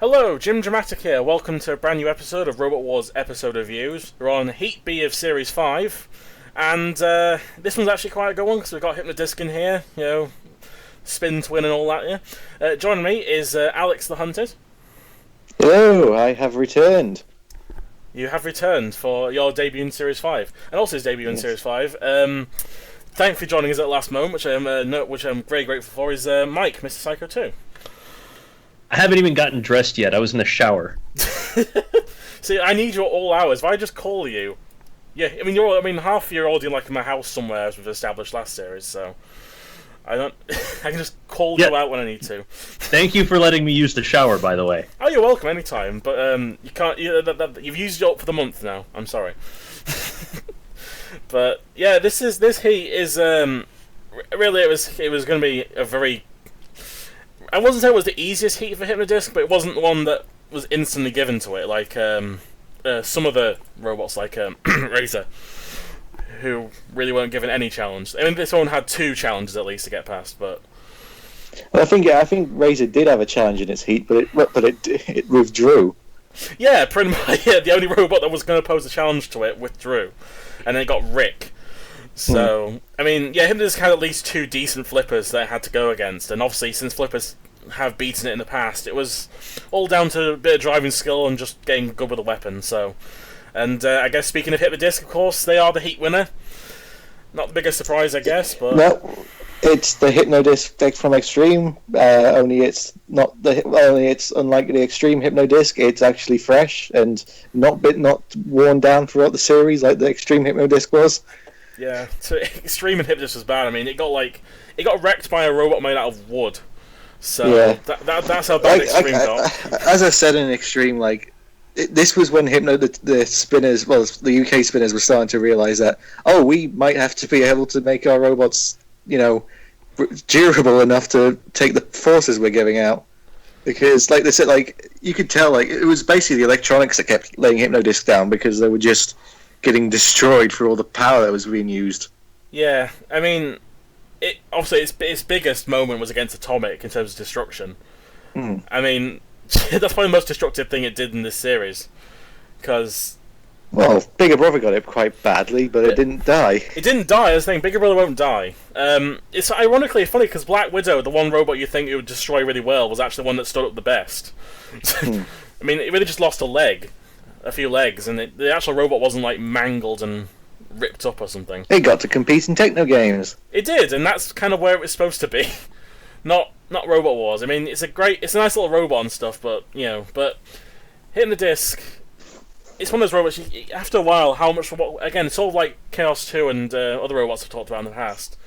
Hello, Jim Dramatic here. Welcome to a brand new episode of Robot Wars episode reviews. We're on Heat B of Series 5, and this one's actually quite a good one because we've got Hypnodisc in here, spin twin and all that, yeah. Joining me is Alex the Hunted. Hello, I have returned. You have returned for your debut in Series 5, and also his debut in Series 5. Thanks for joining us at the last moment, which I'm very grateful for, is Mike, Mr. Psycho 2. I haven't even gotten dressed yet. I was in the shower. See, I need you at all hours. If I just call you, yeah, I mean, half of you are already like in my house somewhere, as we've established last series. So I can just call you out when I need to. Thank you for letting me use the shower, by the way. Oh, you're welcome anytime. But you can't. You've used it up for the month now. I'm sorry. But yeah, this heat is really it was going to be a very. I wasn't saying it was the easiest heat for Hypnodisc, but it wasn't the one that was instantly given to it, like some of the robots, like Razor, who really weren't given any challenge. I mean, this one had 2 challenges at least to get past, but. Well, I think Razor did have a challenge in its heat, but it withdrew. Yeah, pretty much. Yeah, the only robot that was going to pose a challenge to it withdrew, and then it got Rick. So, I mean, yeah, Hypnodisc had at least 2 decent flippers that it had to go against, and obviously, since flippers have beaten it in the past, it was all down to a bit of driving skill and just getting good with a weapon, so. And I guess speaking of Hypnodisc, of course, they are the heat winner. Not the biggest surprise, I guess, but. No, it's the Hypnodisc deck from Extreme, only it's unlike the Extreme Hypnodisc, it's actually fresh and not worn down throughout the series like the Extreme Hypnodisc was. Yeah, so Extreme and Hypnodisc was bad. I mean, it got wrecked by a robot made out of wood. So yeah. That's how bad Extreme got. As I said in Extreme, this was when the spinners, well, the UK spinners were starting to realise that, we might have to be able to make our robots, durable enough to take the forces we're giving out. Because, like they said, you could tell, it was basically the electronics that kept laying Hypnodisc down because they were just getting destroyed for all the power that was being used. Yeah, I mean, obviously its biggest moment was against Atomic in terms of destruction. I mean, that's probably the most destructive thing it did in this series, because. Well, Bigger Brother got it quite badly, but it didn't die. It didn't die. I was saying Bigger Brother won't die. It's ironically funny because Black Widow, the one robot you think it would destroy really well, was actually the one that stood up the best. I mean, it really just lost a few legs, and the actual robot wasn't mangled and ripped up or something. It got to compete in techno games. It did, and that's kind of where it was supposed to be. Not Robot Wars. I mean, it's a nice little robot and stuff, but Hypnodisc, it's one of those robots. After a while, again, it's sort of like Chaos 2 and other robots I've talked about in the past.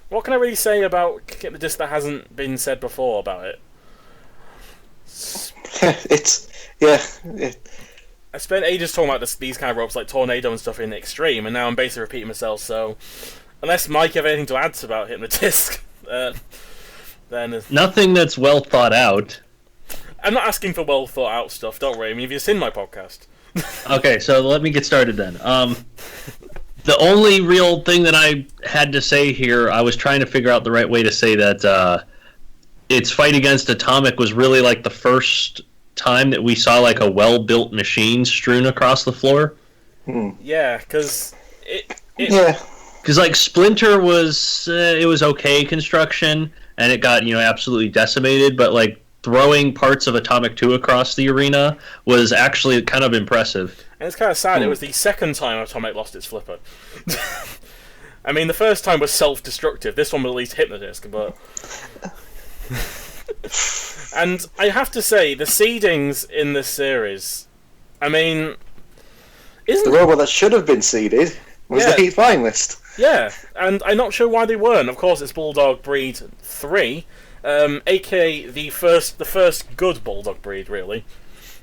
What can I really say about Hypnodisc that hasn't been said before about it? I spent ages talking about these kind of ropes like Tornado and stuff in Extreme, and now I'm basically repeating myself, so unless Mike have anything to add about Hypnodisc, then. Nothing that's well thought out. I'm not asking for well thought out stuff, don't worry. I mean, if you've seen my podcast. Okay, so let me get started then. The only real thing that I had to say here, I was trying to figure out the right way to say that its fight against Atomic was really like the first time that we saw a well-built machine strewn across the floor. Yeah, because because Splinter was it was okay construction and it got absolutely decimated, but throwing parts of Atomic 2 across the arena was actually kind of impressive. And it's kind of sad. It was the second time Atomic lost its flipper. I mean, the first time was self-destructive. This one was at least Hypnodisc, but. And I have to say, the seedings in this series, I mean, the robot that should have been seeded was the Heat finalist. Yeah, and I'm not sure why they weren't. Of course, it's Bulldog Breed 3, aka the first good Bulldog breed, really,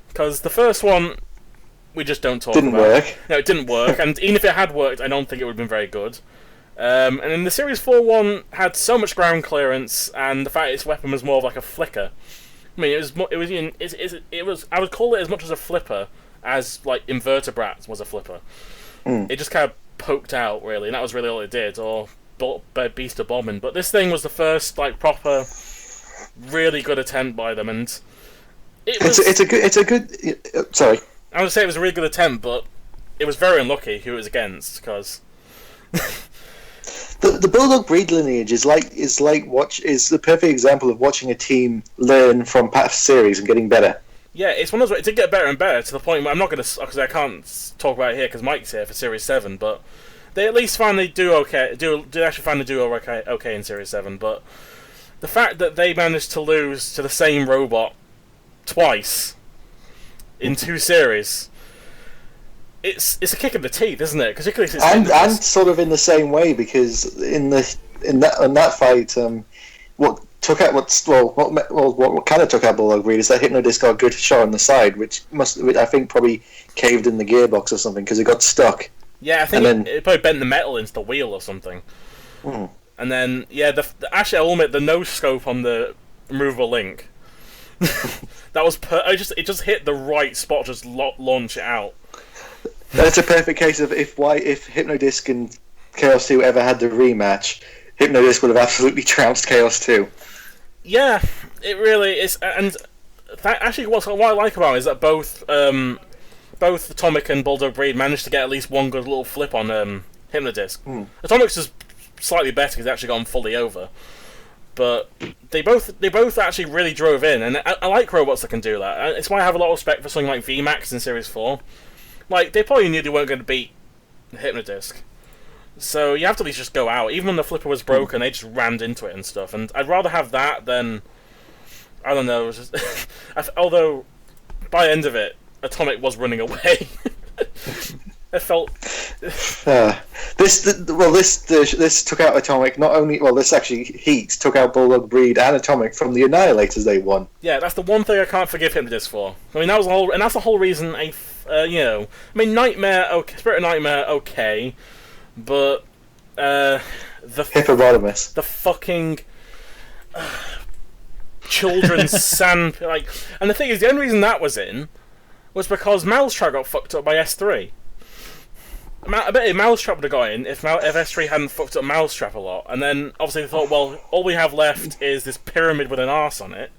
because the first one we just don't talk about. Didn't work. No, it didn't work, and even if it had worked, I don't think it would have been very good. And then the Series 4 one had so much ground clearance, and the fact its weapon was more of like a flicker. I mean, it was. I would call it as much as a flipper as like Invertebrats was a flipper. It just kind of poked out really, and that was really all it did. Or Beast of Bombing. But this thing was the first like proper, really good attempt by them, and It was. It's a good. Sorry. I would say it was a really good attempt, but it was very unlucky who it was against because. The Bulldog breed lineage is the perfect example of watching a team learn from past series and getting better. Yeah, it's one of those. It did get better and better to the point where I'm not going to, because I can't talk about it here because Mike's here for Series 7, but they at least finally do okay. Do actually finally do okay in Series 7, but the fact that they managed to lose to the same robot twice in 2 series. It's a kick in the teeth, isn't it? Particularly and sort of in the same way, because in that fight, what kind of took out Bulldog Breed is that Hypnodisc got a good shot on the side, which I think probably caved in the gearbox or something because it got stuck. Yeah, I think it probably bent the metal into the wheel or something. Mm. And then actually I'll admit the no scope on the removable link. That was it just hit the right spot, just launch it out. That's a perfect case of if Hypnodisc and Chaos 2 ever had the rematch, Hypnodisc would have absolutely trounced Chaos 2. Yeah, it really is. And actually, what I like about it is that both Atomic and Bulldog Breed managed to get at least one good little flip on Hypnodisc. Mm. Atomic's just slightly better because they actually gone fully over. But they both actually really drove in, and I like robots that can do that. It's why I have a lot of respect for something like VMAX in Series 4. Like, they probably knew they weren't going to beat Hypnodisc. So you have to at least just go out. Even when the flipper was broken, they just rammed into it and stuff. And I'd rather have that than... I don't know. Just although, by the end of it, Atomic was running away. I felt... This took out Atomic, not only... Well, this actually, Heat took out Bulldog Breed and Atomic from the Annihilators they won. Yeah, that's the one thing I can't forgive Hypnodisc for. I mean, that's the whole reason I Nightmare, okay, Spirit of Nightmare, okay, but the Hippopotamus, the fucking children's sand, and the thing is, the only reason that was in was because Mousetrap got fucked up by S3. I bet if Mousetrap would have got in if S3 hadn't fucked up Mousetrap a lot, and then obviously they thought, well, all we have left is this pyramid with an arse on it.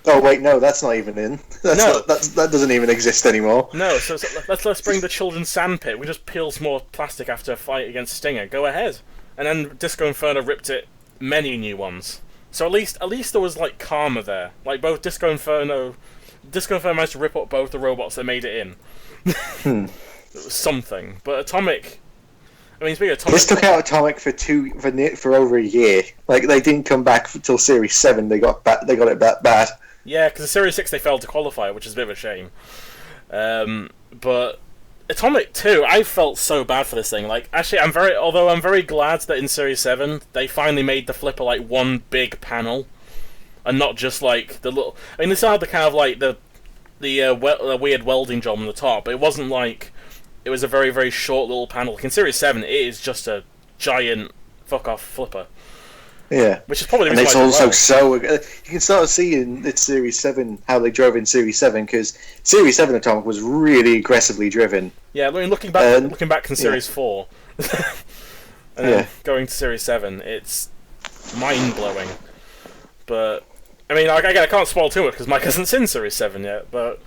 Oh wait, no, that's not even in. That doesn't even exist anymore. No, so let's bring the children's sandpit. We just peel some more plastic after a fight against Stinger. Go ahead. And then Disco Inferno ripped it many new ones. So at least there was like karma there. Like both Disco Inferno managed to rip up both the robots that made it in. It was something. But Atomic, I mean, speaking of Atomic, this took out Atomic for over a year. Like they didn't come back until Series 7. They got it that bad. Yeah, because in Series 6 they failed to qualify, which is a bit of a shame. But Atomic 2, I felt so bad for this thing. Like, actually, I'm very glad that in Series 7 they finally made the flipper like one big panel, and not just like the little. I mean, they still had the kind of like the weird welding job on the top, but it wasn't like it was a very, very short little panel. Like in Series 7, it is just a giant fuck off flipper. Yeah, which is probably the and reason it's why also you can start to see in its Series 7 how they drove in Series 7, because Series 7 Atomic was really aggressively driven. Yeah, I mean, looking back in Series 4, and then going to Series 7, it's mind blowing. But I mean, I can't spoil too much because Mike hasn't seen Series 7 yet. But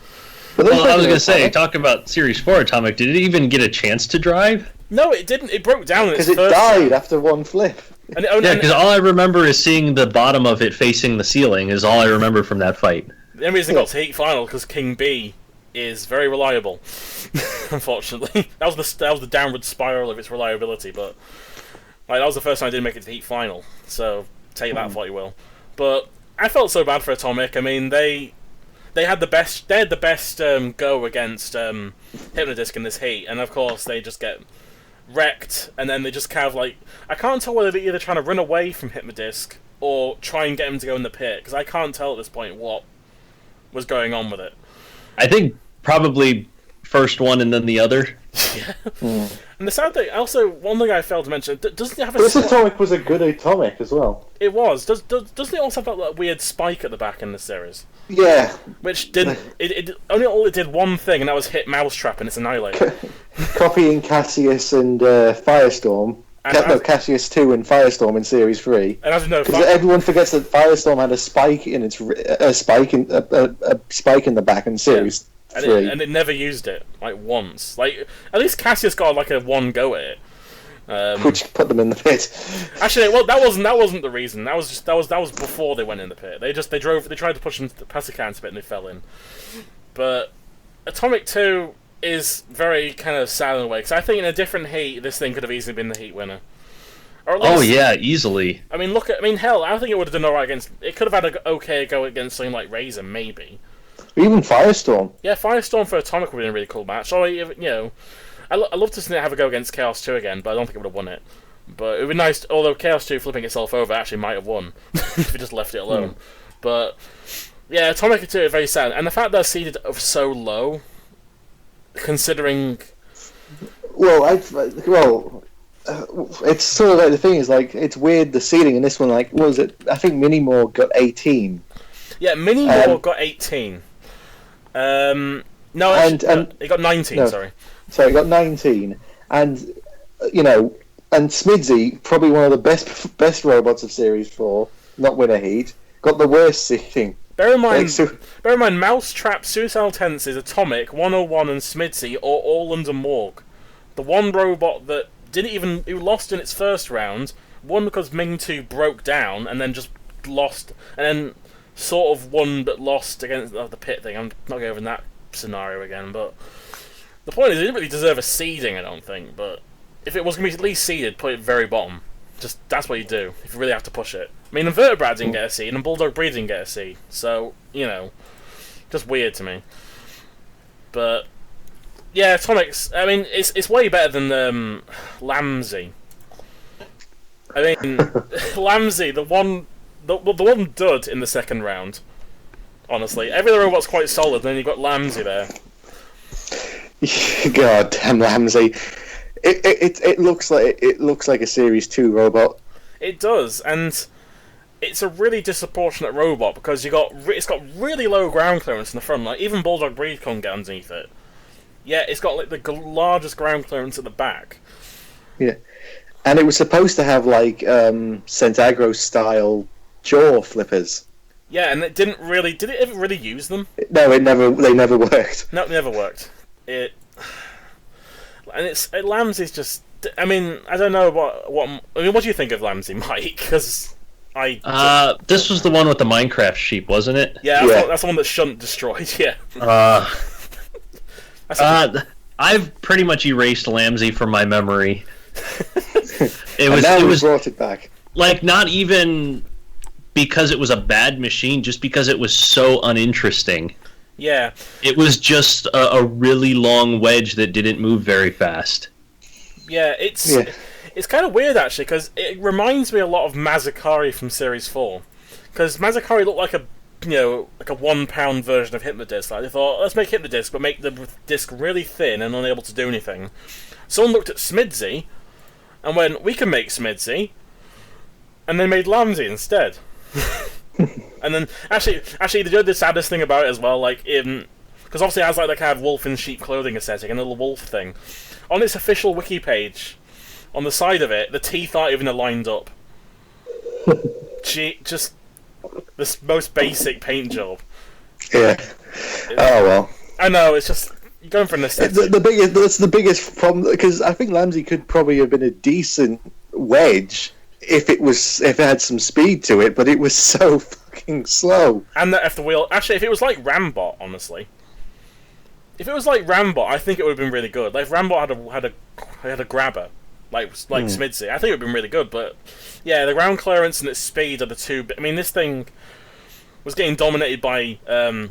well, I was gonna say, talk about Series 4 Atomic. Did it even get a chance to drive? No, it didn't. It broke down because it died after one flip. Because all I remember is seeing the bottom of it facing the ceiling. Is all I remember from that fight. The only reason it got to Heat Final because King B is very reliable. Unfortunately, that was the downward spiral of its reliability. But that was the first time I didn't make it to Heat Final. So take that for what you will. But I felt so bad for Atomic. I mean, they had the best go against Hypnodisc in this heat, and of course they just get wrecked, and then they just kind of like, I can't tell whether they're either trying to run away from Hypnodisc or try and get him to go in the pit, because I can't tell at this point what was going on with it. I think probably first one and then the other. Yeah. And the sad thing, also, one thing I failed to mention, doesn't it have a... This Atomic was a good Atomic as well. It was. Doesn't it also have that weird spike at the back in the series? Yeah. Which didn't... It only did one thing, and that was hit Mousetrap and its Annihilator. Copying Cassius and Firestorm, Cassius 2 and Firestorm in Series 3. And as you know, Because everyone forgets that Firestorm had a spike in a spike in the back in Series 3. And it never used it, like, once. Like, at least Cassius got, like, a one go at it. Which put them in the pit. Actually, well, that wasn't the reason. That was before they went in the pit. They tried to push them past the cancer pit and they fell in. But Atomic 2 is very kind of sad in a way, because I think in a different heat, this thing could have easily been the heat winner. Or at least, easily. I mean, hell, I think it would have done alright against. It could have had an okay go against something like Razor, maybe. Even Firestorm. Yeah, Firestorm for Atomic would have been a really cool match. Or, you know, I love to see it have a go against Chaos 2 again, but I don't think it would have won it. But it would be nice, although Chaos 2 flipping itself over actually might have won if it just left it alone. But yeah, Atomic 2 is very sad, and the fact they're seeded so low, considering. Well, it's sort of like the thing is like it's weird the seeding in this one. Like, what was it? I think Minimore got 18. Yeah, Minimore got 18. No, it got 19. No. Sorry. So it got 19, and you know, and Smidsy, probably one of the best robots of Series 4, not winner heat, got the worst seeding. Bear in mind, Mousetrap, Suicidal Tenses, Atomic, 101, and Smidsy are all under Morg. The one robot that who lost in its first round, won because Ming 2 broke down, and then just lost, and then sort of won but lost against the pit thing. I'm not going over that scenario again, but the point is, it didn't really deserve a seeding, I don't think, but if it was going to be at least seeded, put it very bottom. Just, that's what you do, if you really have to push it. I mean, Invertebrad didn't get a seed, and Bulldog Breed didn't get a seed, so, you know, just weird to me. But, yeah, Atomic's, I mean, it's way better than Lamsey. I mean, Lamsey, the one dud in the second round, honestly. Every other robot's quite solid, and then you've got Lamsey there. God damn Lamsey. It looks like a Series 2 robot. It does, and it's a really disproportionate robot because it's got really low ground clearance in the front. Like even Bulldog Breed can't get underneath it. Yeah, it's got like the largest ground clearance at the back. Yeah, and it was supposed to have like Centagro style jaw flippers. Yeah, and it didn't really. Did it ever really use them? No, they never worked. No, it never worked. Lamsey's just. I mean, I don't know what do you think of Lamsey, Mike? Because this was the one with the Minecraft sheep, wasn't it? Yeah, that's the one that Shunt destroyed. Yeah. I've pretty much erased Lamsey from my memory. It was brought it back. Like not even because it was a bad machine, just because it was so uninteresting. Yeah. It was just a really long wedge that didn't move very fast. Yeah, it's kind of weird actually, because it reminds me a lot of Mazakari from Series 4. Because Mazakari looked like a 1 pound version of Hypnodisc. Like they thought, let's make Hypnodisc, but make the disc really thin and unable to do anything. Someone looked at Smidsy and went, we can make Smidsy, and they made Lamsey instead. And then actually, they did the saddest thing about it as well, like because obviously it has like that kind of wolf in sheep clothing aesthetic and a little wolf thing. On its official wiki page, on the side of it, the teeth aren't even aligned up. Just the most basic paint job. Yeah. Oh well. I know, it's just you're going for an aesthetic. That's the biggest problem, because I think Lamsey could probably have been a decent wedge if it had some speed to it, but it was so fucking slow. And that the wheel. Actually, if it was like Rambot, honestly. If it was like Rambot, I think it would have been really good. Like if Rambot had a grabber, like Smidsy, I think it would have been really good. But yeah, the ground clearance and its speed are the two. I mean, this thing was getting dominated by the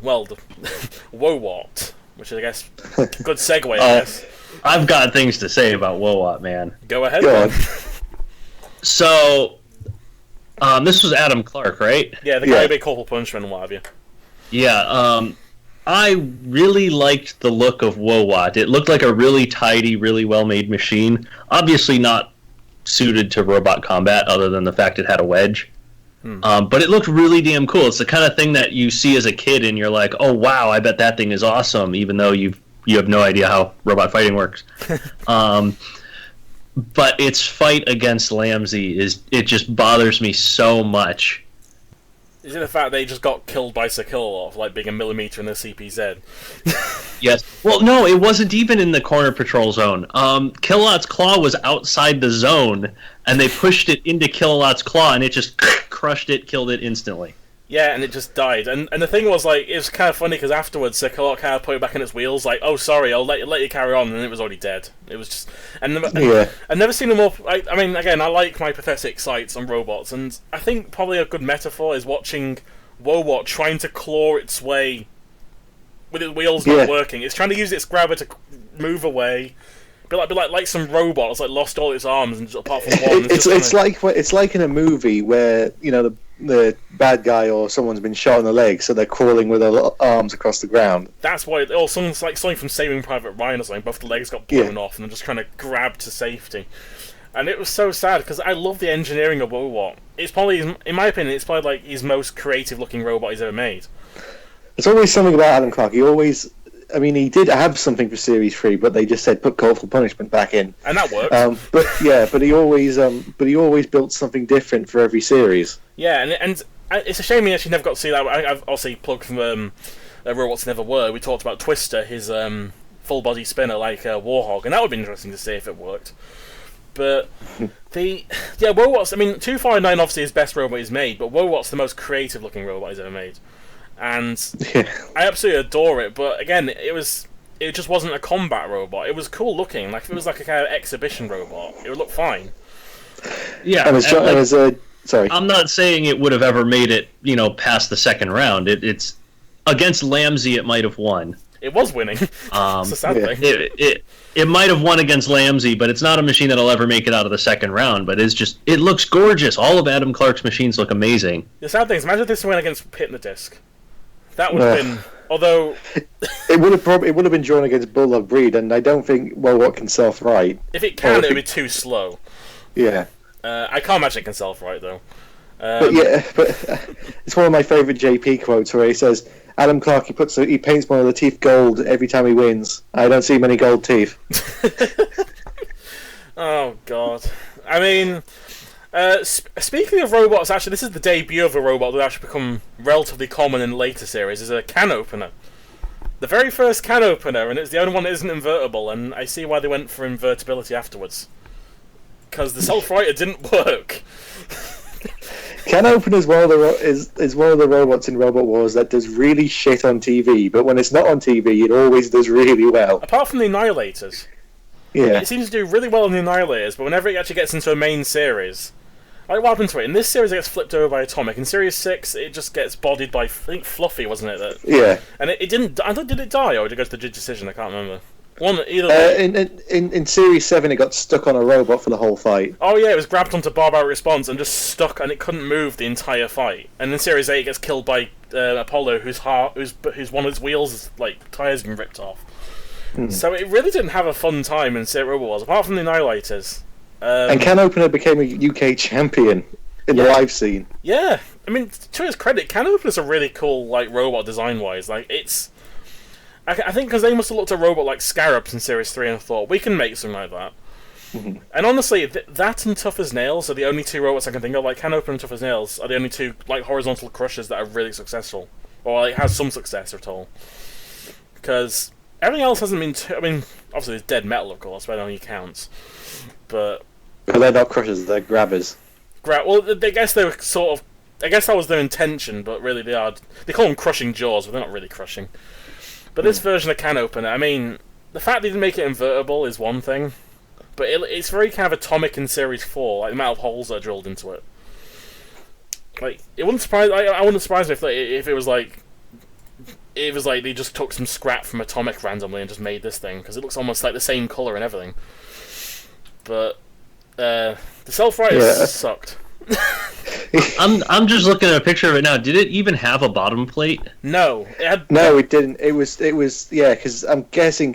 Wowat, which is, I guess, good segue. I guess I've got things to say about Wowat, man. Go ahead. Go on. So, this was Adam Clark, right? Yeah, the guy who made Corporal Punishment and what have you. Yeah, I really liked the look of Wowat. It looked like a really tidy, really well-made machine. Obviously not suited to robot combat, other than the fact it had a wedge. But it looked really damn cool. It's the kind of thing that you see as a kid, and you're like, "Oh wow, I bet that thing is awesome," even though you have no idea how robot fighting works. but its fight against Lambsy it just bothers me so much. Is it the fact they just got killed by Sir Killalot for like being a millimeter in the CPZ? Yes. Well, no, it wasn't even in the corner patrol zone. Killalot's claw was outside the zone, and they pushed it into Killalot's claw, and it just crushed it, killed it instantly. Yeah, and it just died. And the thing was, like, it was kind of funny because afterwards, Sir Killalot kind of put it back in its wheels, like, oh, sorry, I'll let you carry on, and it was already dead. It was just... And I've never seen a more... I mean, again, I like my pathetic sights on robots, and I think probably a good metaphor is watching Woebot trying to claw its way with its wheels not working. It's trying to use its grabber to move away. Be like some robot that's like lost all its arms and apart from one. It's like in a movie where the bad guy or someone's been shot in the leg, so they're crawling with their arms across the ground. That's why. Or something from Saving Private Ryan or something. Both the legs got blown off, and they're just trying to grab to safety. And it was so sad because I love the engineering of Woebot. It's probably, in my opinion, it's probably like his most creative-looking robot he's ever made. There's always something about Adam Clark. He did have something for Series 3, but they just said put Call for Punishment back in, and that worked. But he always built something different for every series. Yeah, and it's a shame we actually never got to see that. I've obviously plugged from Robots Never Were. We talked about Twister, his full body spinner like Warhog, and that would be interesting to see if it worked. But Woebot's. I mean, 259 obviously his best robot he's made, but Woebot's the most creative looking robot he's ever made. And I absolutely adore it, but again, it just wasn't a combat robot. It was cool looking. Like if it was like a kind of exhibition robot, it would look fine. Yeah, sorry. I'm not saying it would have ever made it, past the second round. It's against Lambsy, it might have won. It was winning. It's a sad thing. It might have won against Lambsy, but it's not a machine that'll ever make it out of the second round. But it looks gorgeous. All of Adam Clark's machines look amazing. The sad thing is, imagine if this went against Hypnodisc. That would have been, although it would have been drawn against Bulldog Breed, and I don't think Woebot can self-right. If it can, it would be too slow. Yeah, I can't imagine it can self-right though. But it's one of my favourite JP quotes where he says, "Adam Clark, he paints one of the teeth gold every time he wins. I don't see many gold teeth." Oh God, I mean. Speaking of robots, actually, this is the debut of a robot that actually become relatively common in the later series. Is a can opener, the very first can opener, and it's the only one that isn't invertible. And I see why they went for invertibility afterwards, because the self-righter didn't work. Can opener is one of the robots in Robot Wars that does really shit on TV, but when it's not on TV, it always does really well. Apart from the Annihilators. Yeah. It seems to do really well on the Annihilators, but whenever it actually gets into a main series... Like, what happened to it? In this series, it gets flipped over by Atomic. In Series 6, it just gets bodied by, I think, Fluffy, wasn't it? Yeah. And it didn't... I don't... Did it die, or did it go to the decision? I can't remember. In Series 7, it got stuck on a robot for the whole fight. Oh, yeah, it was grabbed onto Barbaric Response and just stuck, and it couldn't move the entire fight. And in Series 8, it gets killed by Apollo, whose one of his wheels, tyres been ripped off. So it really didn't have a fun time in Robot Wars, apart from the Annihilators. And Can Opener became a UK champion in the live scene. Yeah, I mean, to his credit, Can Opener's a really cool robot design-wise. It's, I think because they must have looked at a robot like Scarabs in Series 3 and thought, we can make something like that. Mm-hmm. And honestly, that and Tough as Nails are the only two robots I can think of. Can Opener and Tough as Nails are the only two horizontal crushers that are really successful, or has some success at all. Because everything else hasn't been. I mean, obviously there's Dead Metal, of course, but that only counts. But they're not crushers; they're grabbers. Well, I guess they were sort of. I guess that was their intention, but really they are. They call them crushing jaws, but they're not really crushing. But this version of Can Opener, I mean, the fact they didn't make it invertible is one thing, but it's very kind of Atomic in Series 4, the amount of holes that are drilled into it. It wouldn't surprise. I wouldn't surprise me if it was like. It was like they just took some scrap from Atomic randomly and just made this thing, because it looks almost like the same colour and everything. But the self-writers sucked. I'm just looking at a picture of it now. Did it even have a bottom plate? No, it didn't. It was because I'm guessing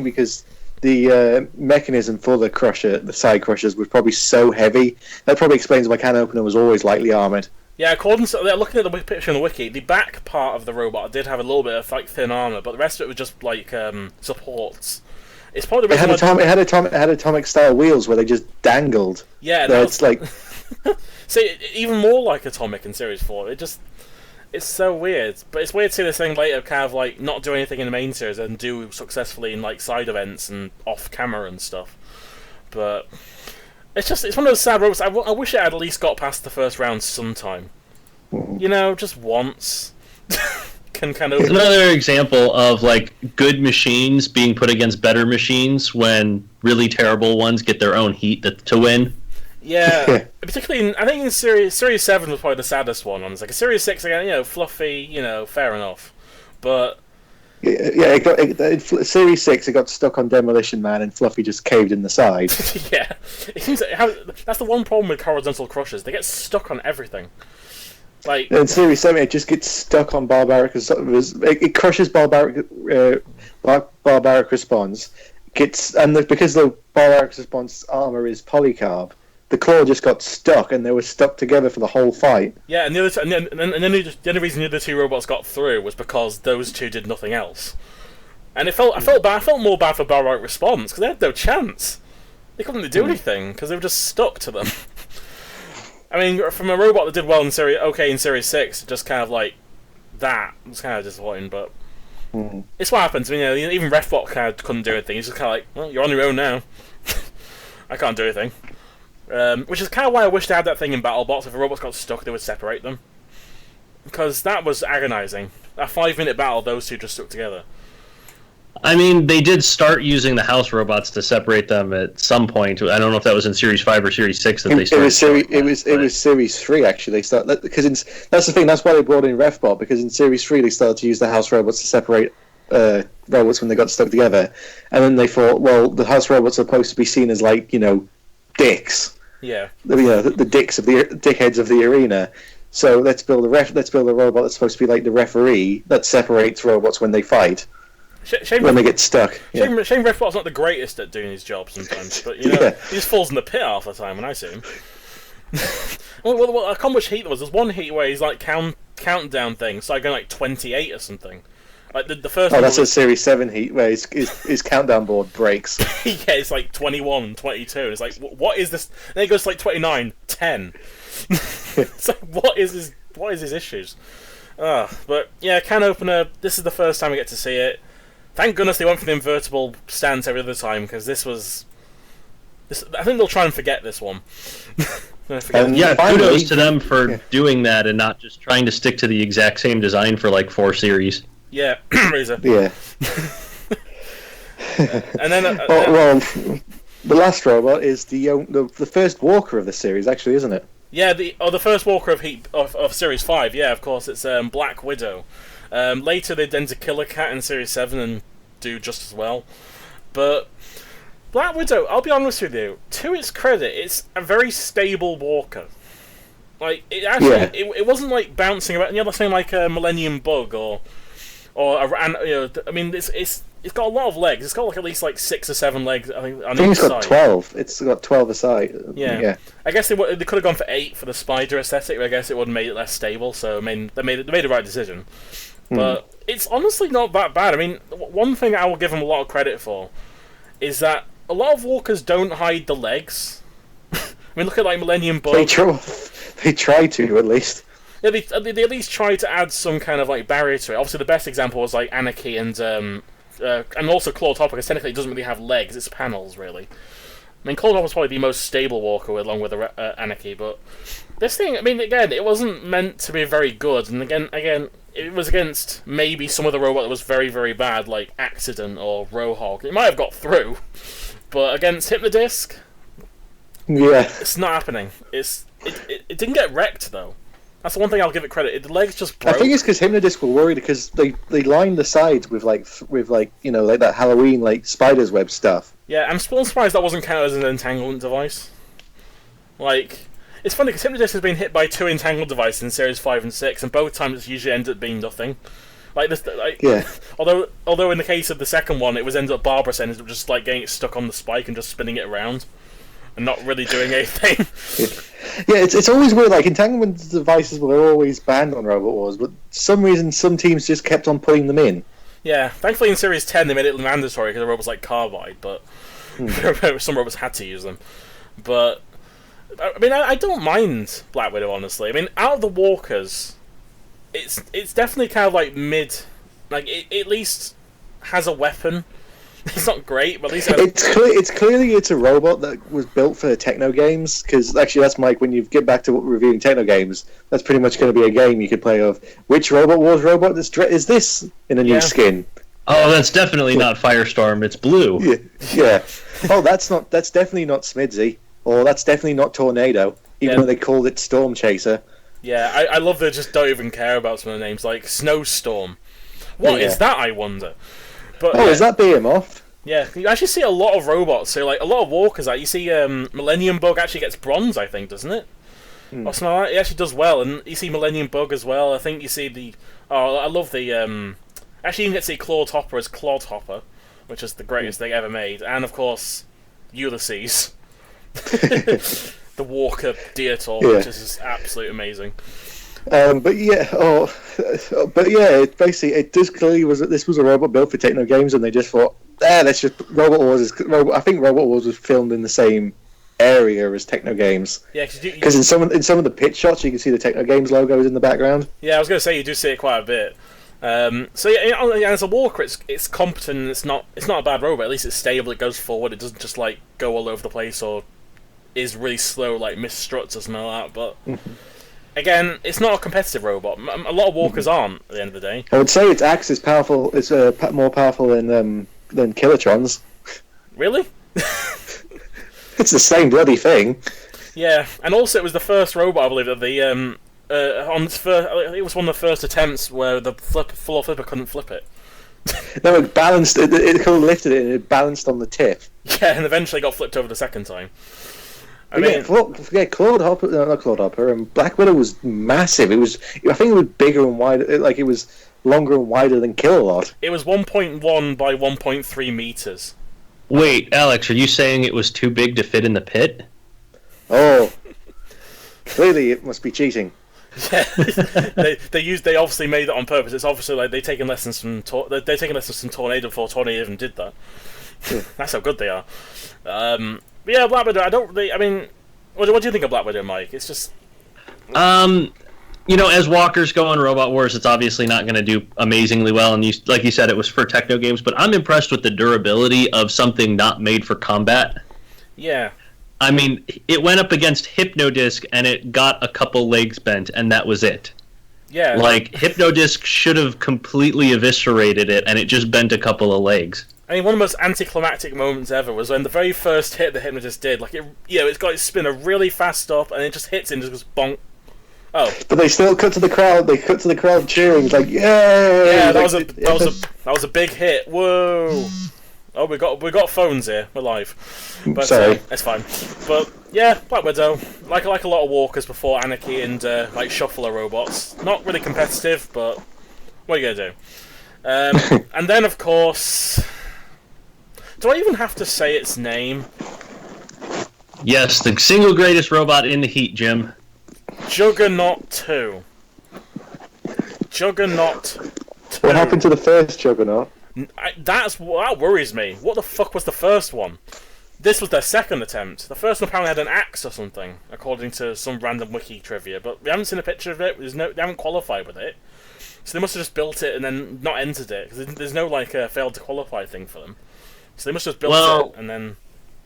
because the mechanism for the side crushers was probably so heavy. That probably explains why Can Opener was always lightly armoured. Yeah, according to looking at the picture in the wiki, the back part of the robot did have a little bit of thin armour, but the rest of it was just supports. It's probably the It reason had atomic style wheels where they just dangled. Yeah, So it's like see, even more like Atomic in Series 4. It's so weird. But it's weird to see this thing later kind of like not do anything in the main series and do successfully in like side events and off camera and stuff. But it's one of those sad robots. I wish it had at least got past the first round sometime. You know, just once. Can kind of It's another example of like good machines being put against better machines when really terrible ones get their own heat to win. Yeah, particularly I think in Series 7 was probably the saddest one. It's like a Series 6 again, you know, fluffy, you know, fair enough. But Series 6, it got stuck on Demolition Man, and Fluffy just caved in the side. yeah, it seems that's the one problem with horizontal crushers. They get stuck on everything. Like In Series 7, it just gets stuck on Barbaric. It crushes Barbaric Response. Because the Barbaric Response armor is polycarb, the claw just got stuck, and they were stuck together for the whole fight. yeah, and the only reason the other two robots got through was because those two did nothing else. And I felt more bad for Barbaric Response because they had no chance. They couldn't do anything because they were just stuck to them. I mean, from a robot that did well in Series 6, just kind of like that was kind of disappointing. But it's what happens. I mean, you know, even Refbot kind of couldn't do anything. He's just kind of like, well, you're on your own now. I can't do anything. Which is kind of why I wish they had that thing in BattleBots. If the robots got stuck, they would separate them, because that was agonizing. A 5-minute battle, those two just stuck together. I mean, they did start using the house robots to separate them at some point. I don't know if that was in Series 5 or Series 6 that they started. It was Series 3 actually. That's the thing. That's why they brought in Refbot, because in Series 3 they started to use the house robots to separate robots when they got stuck together, and then they thought, well, the house robots are supposed to be seen as like, you know, dicks. Yeah. You know, the dickheads of the arena. So let's build a robot that's supposed to be like the referee that separates robots when they fight. When they get stuck. Shame Refbot's not the greatest at doing his job sometimes, but you know, he just falls in the pit half the time when I see him. Well, I can't remember which heat there was. There's one heat where he's like countdown thing, so I go like 28 or something. Like the first. Oh, that's a Series 7 heat where his countdown board breaks. Yeah, it's like 21, 22, and it's like, what is this? And then it goes to like 29, 10. It's like, what is his issues? But yeah, can opener. This is the first time we get to see it. Thank goodness they went for the invertible stance every other time, because this. I think they'll try and forget this one. Kudos to them for doing that and not just trying to stick to the exact same design for like 4 series. Yeah, Razor. Yeah. And then, well, the last robot is the first walker of the series, actually, isn't it? Yeah, the first walker of Series 5. Yeah, of course, it's Black Widow. Later they'd enter Killer Cat in Series 7 and do just as well. But Black Widow, I'll be honest with you, to its credit, it's a very stable walker. Like, it actually, it wasn't like bouncing about, you know, something like a Millennium Bug or I mean, it's got a lot of legs. It's got like at least like 6 or 7 legs. I think it's got 12. It's got 12 aside. Yeah. I guess they could have gone for 8 for the spider aesthetic, but I guess it would have made it less stable. So I mean, they made the right decision. But it's honestly not that bad. I mean, one thing I will give them a lot of credit for is that a lot of walkers don't hide the legs. I mean, look at like Millennium Bug. They try to, at least. Yeah, they at least try to add some kind of like barrier to it. Obviously, the best example was like Anarchy and also Clawtopper, because technically it doesn't really have legs; it's panels, really. I mean, Clawtopper's probably the most stable walker along with Anarchy, but this thing, I mean, again, it wasn't meant to be very good, and again, it was against maybe some of the robot that was very, very bad, like Accident or Rohog. It might have got through, but against Hypnodisc, it's not happening. It didn't get wrecked though. That's the one thing I'll give it credit. The legs just broke. I think it's because Hypnodisc were worried because they lined the sides with like you know, like that Halloween like spider's web stuff. Yeah, I'm still surprised that wasn't counted as an entanglement device. Like, it's funny because Hypnodisc has been hit by 2 entanglement devices in Series 5 and 6, and both times it's usually ended up being nothing. Like this, like although in the case of the second one, it was ended up Barbarous ended up just like getting it stuck on the spike and just spinning it around. And not really doing anything. Yeah, it's always weird. Like, entanglement devices were always banned on Robot Wars, but for some reason some teams just kept on putting them in. Yeah, thankfully in Series 10 they made it mandatory because the robots like Carbide, but some robots had to use them. But I mean, I don't mind Black Widow, honestly. I mean, out of the walkers, it's definitely kind of like mid. Like, it at least has a weapon. It's not great, but at least it's clearly a robot that was built for techno games. Because actually, that's Mike. When you get back to reviewing techno games, that's pretty much going to be a game you could play of which Robot Wars robot is this in a new skin. Oh, that's definitely not Firestorm. It's blue. Yeah. Oh, that's definitely not Smidsy, or that's definitely not Tornado. Even though they called it Storm Chaser. Yeah, I love they just don't even care about some of the names like Snowstorm. What is that? I wonder. But, is that Behemoth? Yeah, you actually see a lot of robots. So, like, a lot of walkers. Like, you see Millennium Bug actually gets bronze, I think, doesn't it? Or something like that. It actually does well. And you see Millennium Bug as well. I think you see the... Oh, I love the... Actually, you can get to see Claude Hopper as Claude Hopper, which is the greatest thing ever made. And, of course, Ulysses. The Walker Deator, which is just absolutely amazing. It basically it just clearly this was a robot built for techno games, and they just thought, let's just Robot Wars. I think Robot Wars was filmed in the same area as techno games. Yeah, because in some of the pitch shots you can see the techno games logos in the background. Yeah, I was going to say you do see it quite a bit. So yeah, as a walker, it's competent. It's not a bad robot. At least it's stable. It goes forward. It doesn't just like go all over the place or is really slow, like misstruts or something like that. But again, it's not a competitive robot. A lot of walkers aren't. At the end of the day, I would say its axe is powerful. It's more powerful than Kilotron's. Really? It's the same bloody thing. Yeah, and also it was the first robot, I believe, that the on its first, it was one of the first attempts where the floor flipper couldn't flip it. No, it balanced. It kind of lifted it and it balanced on the tip. Yeah, and eventually got flipped over the second time. Claude Hopper, not Claude Hopper, and Black Widow was massive. I think it was bigger and wider. Like, it was longer and wider than Kilolot. It was 1.1 by 1.3 meters. Wait, Alex, are you saying it was too big to fit in the pit? Oh, clearly it must be cheating. Yeah, they obviously made it on purpose. It's obviously like they've taken lessons from Tornado before Tornado even did that. That's how good they are. But yeah, Black Widow. I mean, what do you think of Black Widow, Mike? It's just. As walkers go on Robot Wars, it's obviously not going to do amazingly well. And like you said, it was for techno games, but I'm impressed with the durability of something not made for combat. Yeah. I mean, it went up against Hypnodisc, and it got a couple legs bent, and that was it. Yeah. Like, Hypnodisc should have completely eviscerated it, and it just bent a couple of legs. I mean, one of the most anticlimactic moments ever was when the very first hit the Hypnodisc did, like, it's got its spinner really fast up, and it just hits and just goes bonk. Oh. But they still cut to the crowd. They cut to the crowd cheering, like, yay! Yeah, that was a big hit. Whoa! Oh, we got phones here. We're live, but sorry, it's fine. But yeah, Black Widow, like a lot of walkers before Anarchy and like Shuffler robots. Not really competitive, but what are you gonna do? And then of course, do I even have to say its name? Yes, the single greatest robot in the heat, Jim. Juggernaut 2. Juggernaut 2. What happened to the first Juggernaut? That worries me. What the fuck was the first one? This was their second attempt. The first one apparently had an axe or something, according to some random wiki trivia. But we haven't seen a picture of it. They haven't qualified with it. So they must have just built it and then not entered it. Because there's no failed to qualify thing for them. So they must have built it and then...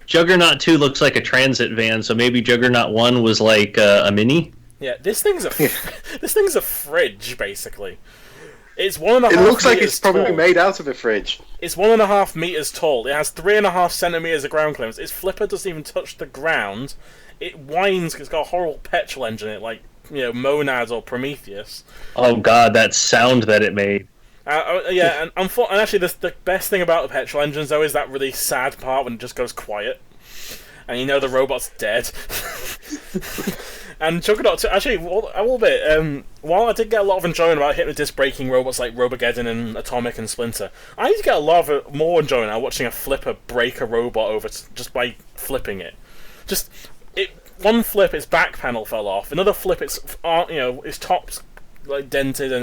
Juggernaut 2 looks like a transit van, so maybe Juggernaut 1 was like a mini? Yeah, this thing's a fridge, basically. It's 1.5 meters. It looks like it's probably tall. made out of a fridge. It's 1.5 meters tall. It has 3.5 centimeters of ground clearance. Its flipper doesn't even touch the ground. It whines. It's got a horrible petrol engine in it, like Monad or Prometheus. Oh god, that sound that it made. Yeah, and actually, the best thing about the petrol engines though is that really sad part when it just goes quiet, and the robot's dead. And Juggernaut, actually, a little bit, while I did get a lot of enjoyment about Hypnodisc breaking robots like Robogeddon and Atomic and Splinter, I did get a lot of more enjoyment out of watching a flipper break a robot over just by flipping it. One flip, its back panel fell off. Another flip, its top's dented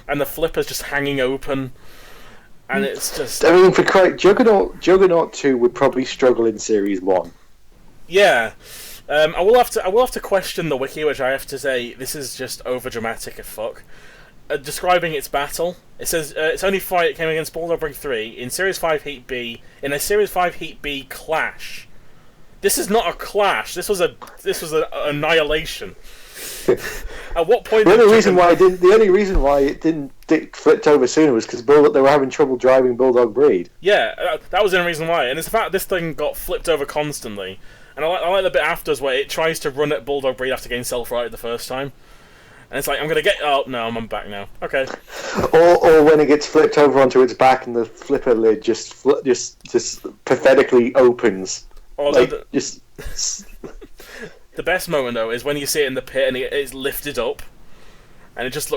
and the flipper's just hanging open. and it's just I mean, for Christ, Juggernaut 2 would probably struggle in Series 1. yeah. I will have to question the wiki, which I have to say this is just over dramatic as fuck. Describing its battle, it says its only fight came against Bulldog Break 3 in Series 5 Heat B in a Series 5 Heat B clash. This is not a clash. This was an annihilation. At what point? The only reason why it didn't flipped over sooner was because they were having trouble driving Bulldog Breed. Yeah, that was the only reason why. And it's the fact that this thing got flipped over constantly. And I like the bit afterwards where it tries to run at Bulldog Breed after getting self-righted the first time. And it's like, I'm gonna get... Oh, no, I'm back now. Okay. Or when it gets flipped over onto its back and the flipper lid just pathetically opens. Or like, the best moment, though, is when you see it in the pit and it's lifted up. And it's just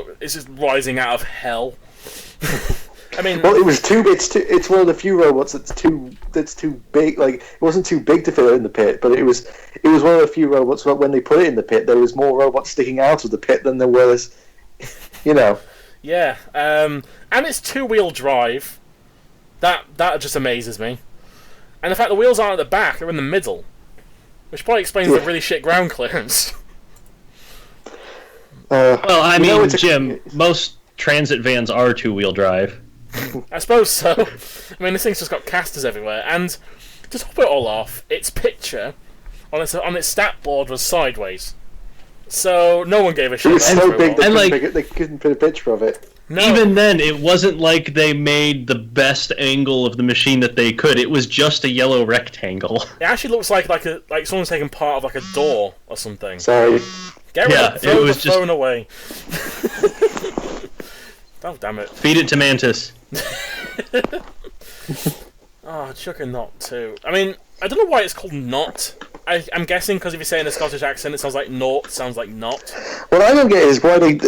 rising out of hell. I mean... Well, it's one of the few robots that's too big. Like, it wasn't too big to fit in the pit, but it was one of the few robots where when they put it in the pit, there was more robots sticking out of the pit than there was, you know. Yeah, and it's two-wheel drive. That just amazes me. And the fact the wheels aren't at the back, they're in the middle. Which probably explains the really shit ground clearance. Well, I mean, Jim, most transit vans are two-wheel drive. I suppose so. I mean, this thing's just got casters everywhere, and to top it all off, its picture on its stat board was sideways. So no one gave a shit. It was so big And, they couldn't put a picture of it. No. Even then, it wasn't like they made the best angle of the machine that they could. It was just a yellow rectangle. It actually looks like someone's taken part of like a door or something. Sorry. Get rid of it. Throw it the was just- phone away. Oh, damn it. Feed it to Mantis. Oh, Juggernaut 2. I mean, I don't know why it's called Not. I'm guessing because if you say it in a Scottish accent, it sounds like Naught, sounds like Not. What I don't get is why they...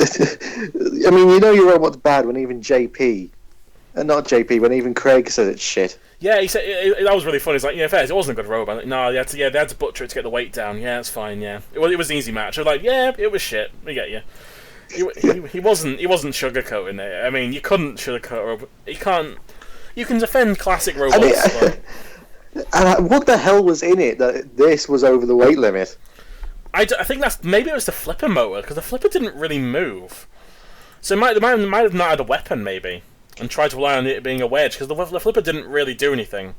I mean, you know your robot's bad when even not JP, when even Craig says it's shit. Yeah, he said that was really funny. He's like, yeah, fair, it wasn't a good robot. Like, no, they had to butcher it to get the weight down. Yeah, that's fine. Yeah, it was an easy match. I was like, yeah, it was shit. We get you. He wasn't sugarcoating it. I mean, you couldn't sugarcoat a robot. You can defend classic robots. And what the hell was in it that this was over the weight limit? I think maybe it was the flipper motor, because the flipper didn't really move. So they might have not had a weapon, maybe, and tried to rely on it being a wedge, because the flipper didn't really do anything.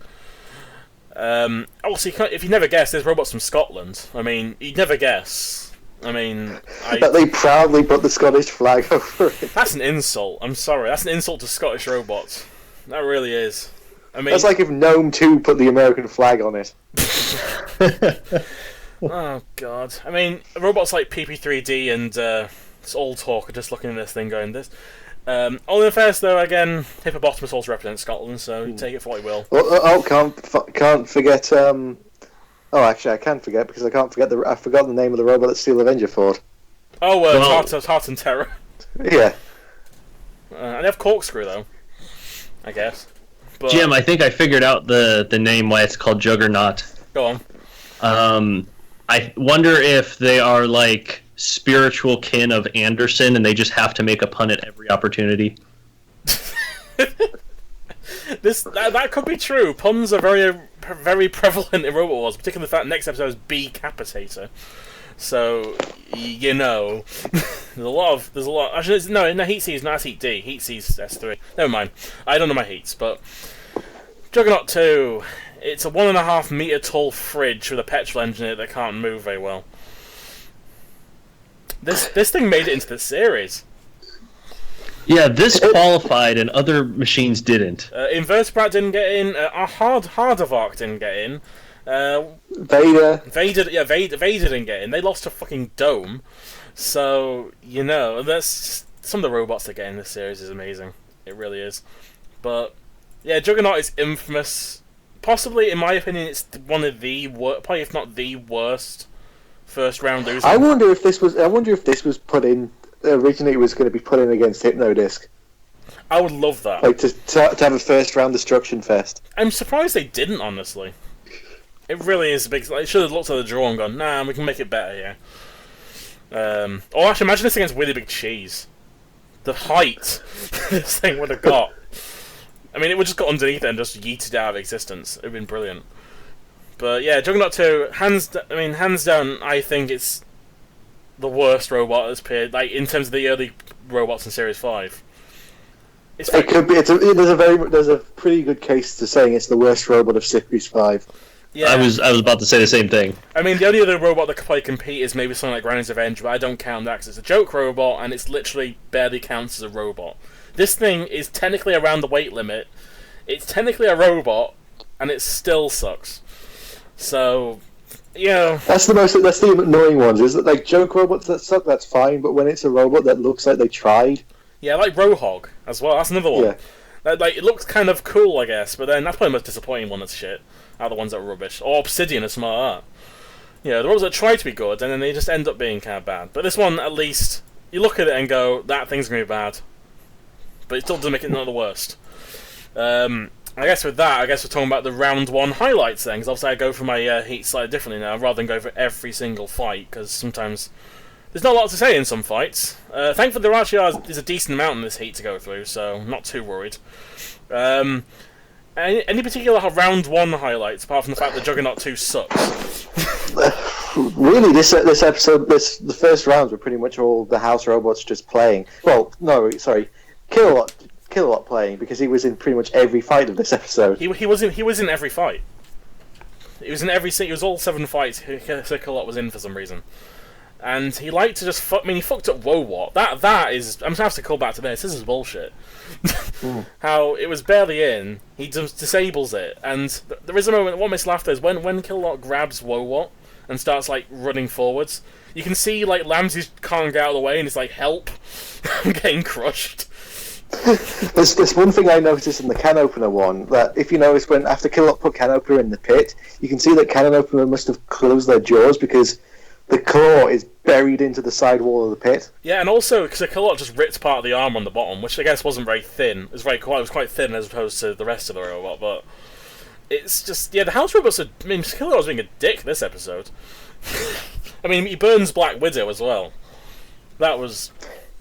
Also, if you never guess, there's robots from Scotland. I mean, you'd never guess. I mean... That they proudly put the Scottish flag over it. That's an insult. I'm sorry. That's an insult to Scottish robots. That really is. I mean... That's like if Gnome 2 put the American flag on it. Oh, God. I mean, robots like PP3D and All Talk are just looking at this thing going, this... All in fairness, though, again, Hippopotamus also represents Scotland, so you take it for what you will. Can't forget... Oh, actually, I can forget, because I forgot the name of the robot that Steel Avenger fought. Oh, Heart and Terror. Yeah. And they have Corkscrew, though. I guess. But, Jim, I think I figured out the name why it's called Juggernaut. Go on. I wonder if they are like spiritual kin of Anderson and they just have to make a pun at every opportunity. That could be true. Puns are very, very prevalent in Robot Wars, particularly the fact next episode is B-Capitator. So, you know, there's a lot. Actually, no, Heat C is not Heat D. Heat C is S3. Never mind. I don't know my heats, but Juggernaut 2. It's a 1.5 meter tall fridge with a petrol engine in it that can't move very well. This thing made it into the series. Yeah, this qualified and other machines didn't. Invertebrate didn't get in. Hardevark didn't get in. Vader didn't get in. They lost to fucking Dome. So, you know, that's some of the robots that get in this series is amazing. It really is. But yeah, Juggernaut is infamous. Possibly, in my opinion, it's one of the probably if not the worst first round losers. I wonder if this was put in originally. It was going to be put in against Hypnodisc. I would love that. Like to have a first round destruction fest. I'm surprised they didn't. Honestly, it really is a big. They should have looked at the draw and gone, "Nah, we can make it better." Yeah. Or actually, imagine this against Really Big Cheese. The height this thing would have got. I mean, it would just go underneath it and just yeet it out of existence. It would have been brilliant. But yeah, Juggernaut 2, hands down, I think it's the worst robot that's appeared, like, in terms of the early robots in Series 5. It could be. There's a pretty good case to saying it's the worst robot of Series 5. Yeah. I was about to say the same thing. I mean, the only other robot that could probably compete is maybe something like Granny's Revenge, but I don't count that because it's a joke robot and it's literally barely counts as a robot. This thing is technically around the weight limit. It's technically a robot, and it still sucks. So, yeah. That's the annoying ones. Is that like joke robots that suck? That's fine, but when it's a robot that looks like they tried. Yeah, like Rohog as well. That's another one. Yeah. Like it looks kind of cool, I guess, but then that's probably the most disappointing one. That's shit. Out of the ones that were rubbish, or Obsidian or something like that. Yeah, the ones that try to be good, and then they just end up being kind of bad. But this one, at least, you look at it and go, that thing's gonna be bad. But it still doesn't make it not the worst. I guess with that, we're talking about the round 1 highlights then, because obviously I go for my heat slightly differently now, rather than go for every single fight, because sometimes there's not a lot to say in some fights. Thankfully, there actually is a decent amount in this heat to go through, so I'm not too worried. Any particular round 1 highlights, apart from the fact that Juggernaut 2 sucks? Really, this episode, the first rounds were pretty much all the house robots just playing. Well, no, sorry, Kilowatt playing, because he was in pretty much every fight of this episode. He was in every fight. He was in every. It was all 7 fights. Kilowatt was in for some reason, and he liked to just. He fucked up Wowat. That is. I'm gonna have to call back to this. This is bullshit. How it was barely in. He just disables it, and there is a moment. What makes me laugh though is when Kilowatt grabs Wowat and starts like running forwards. You can see like Lamsey can't get out of the way, and it's like, help! I'm getting crushed. There's one thing I noticed in the can opener one, that if you notice when after Kilowatt put can opener in the pit, you can see that can opener must have closed their jaws because the claw is buried into the side wall of the pit. Yeah, and also because Kilowatt just ripped part of the arm on the bottom, which I guess wasn't very thin. It was quite thin as opposed to the rest of the robot, but it's just the house robots are. I mean, Kilowatt was being a dick this episode. I mean, he burns Black Widow as well. That was.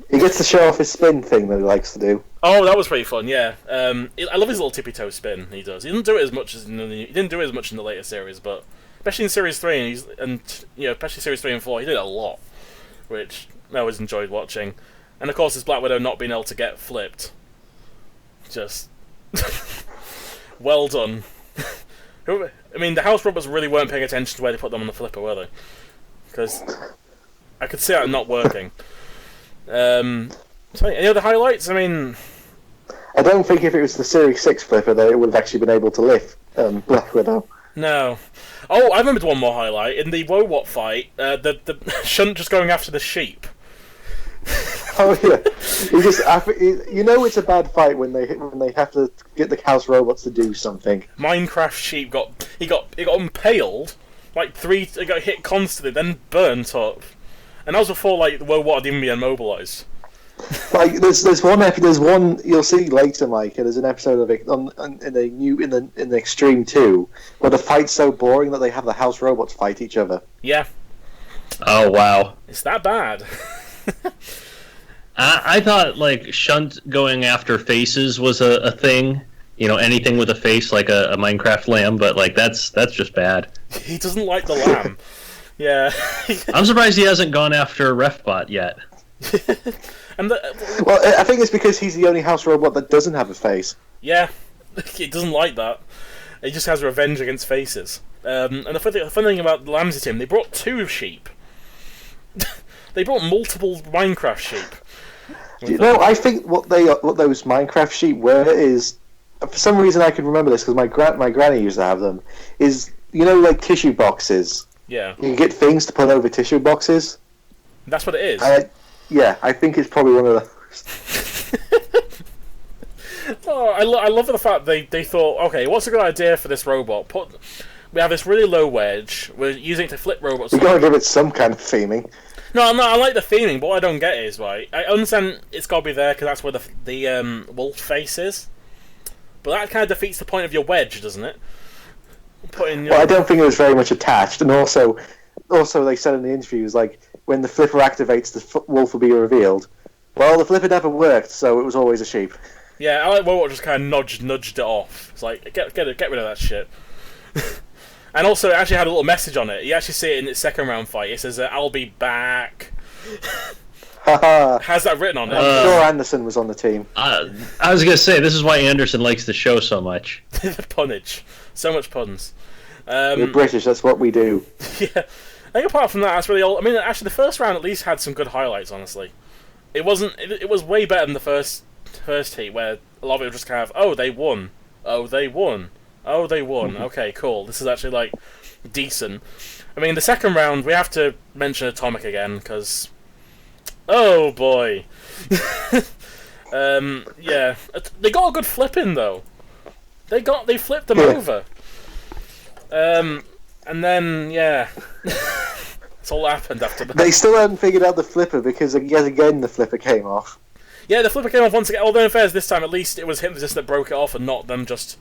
He gets to show off his spin thing that he likes to do. Oh, that was pretty fun. Yeah, I love his little tippy toe spin. He does. He didn't do it as much in the later series, but especially in Series 3 especially Series 3 and 4, he did it a lot, which I always enjoyed watching. And of course, his Black Widow not being able to get flipped, just well done. I mean, the house robots really weren't paying attention to where they put them on the flipper, were they? Because I could see that not working. So any other highlights? I mean, I don't think if it was the Series 6 flipper that it would have actually been able to lift Black Widow. No. Oh, I remembered one more highlight. In the Wowat fight, the Shunt just going after the sheep. Oh yeah, it's a bad fight when they have to get the house robots to do something. Minecraft sheep got impaled, like it got hit constantly, then burnt up, and that was before like the Wowat had even been immobilized. Like there's one you'll see later, Mike. There's an episode of it in the Extreme 2 where the fight's so boring that they have the house robots fight each other. Yeah. Oh wow. It's that bad. I thought like Shunt going after faces was a thing. You know, anything with a face like a Minecraft lamb, but like that's just bad. He doesn't like the lamb. Yeah. I'm surprised he hasn't gone after Refbot yet. Well, I think it's because he's the only house robot that doesn't have a face. Yeah, he doesn't like that. He just has revenge against faces. And the funny thing about the Lamsey team, they brought 2 sheep. They brought multiple Minecraft sheep. I think what those Minecraft sheep were is, for some reason I can remember this because my granny used to have them, is, like tissue boxes. Yeah. You can get things to put over tissue boxes. That's what it is. Yeah, I think it's probably one of those. Oh, I love the fact they thought, okay, what's a good idea for this robot? We have this really low wedge. We're using it to flip robots. We've got to give it some kind of theming. No, I like the theming, but what I don't get is, right, I understand it's got to be there because that's where the wolf face is. But that kind of defeats the point of your wedge, doesn't it? Well, I don't think it was very much attached, and also they said in the interviews, like, when the flipper activates, the wolf will be revealed. Well, the flipper never worked, so it was always a sheep. Yeah, I like Woewart just kind of nudged it off. It's like, get rid of that shit. And also, it actually had a little message on it. You actually see it in its second round fight. It says, I'll be back. Haha. Has that written on it? I'm sure Anderson was on the team. I was gonna say this is why Anderson likes the show so much. The punnage. So much puns. We're British, that's what we do. Yeah. I think apart from that, that's really all. I mean, actually, the first round at least had some good highlights, honestly. It wasn't. It was way better than the first heat, where a lot of it was just kind of, oh, they won. Oh, they won. Oh, they won. Okay, cool. This is actually, like, decent. I mean, the second round, we have to mention Atomic again, because... Oh, boy. Yeah. They got a good flip in, though. They flipped them over. And then, yeah. That's all that happened after that. They still hadn't figured out the flipper, because yet again the flipper came off. Yeah, the flipper came off once again. Although in fairness, this time at least it was Hypnotist that broke it off and not them just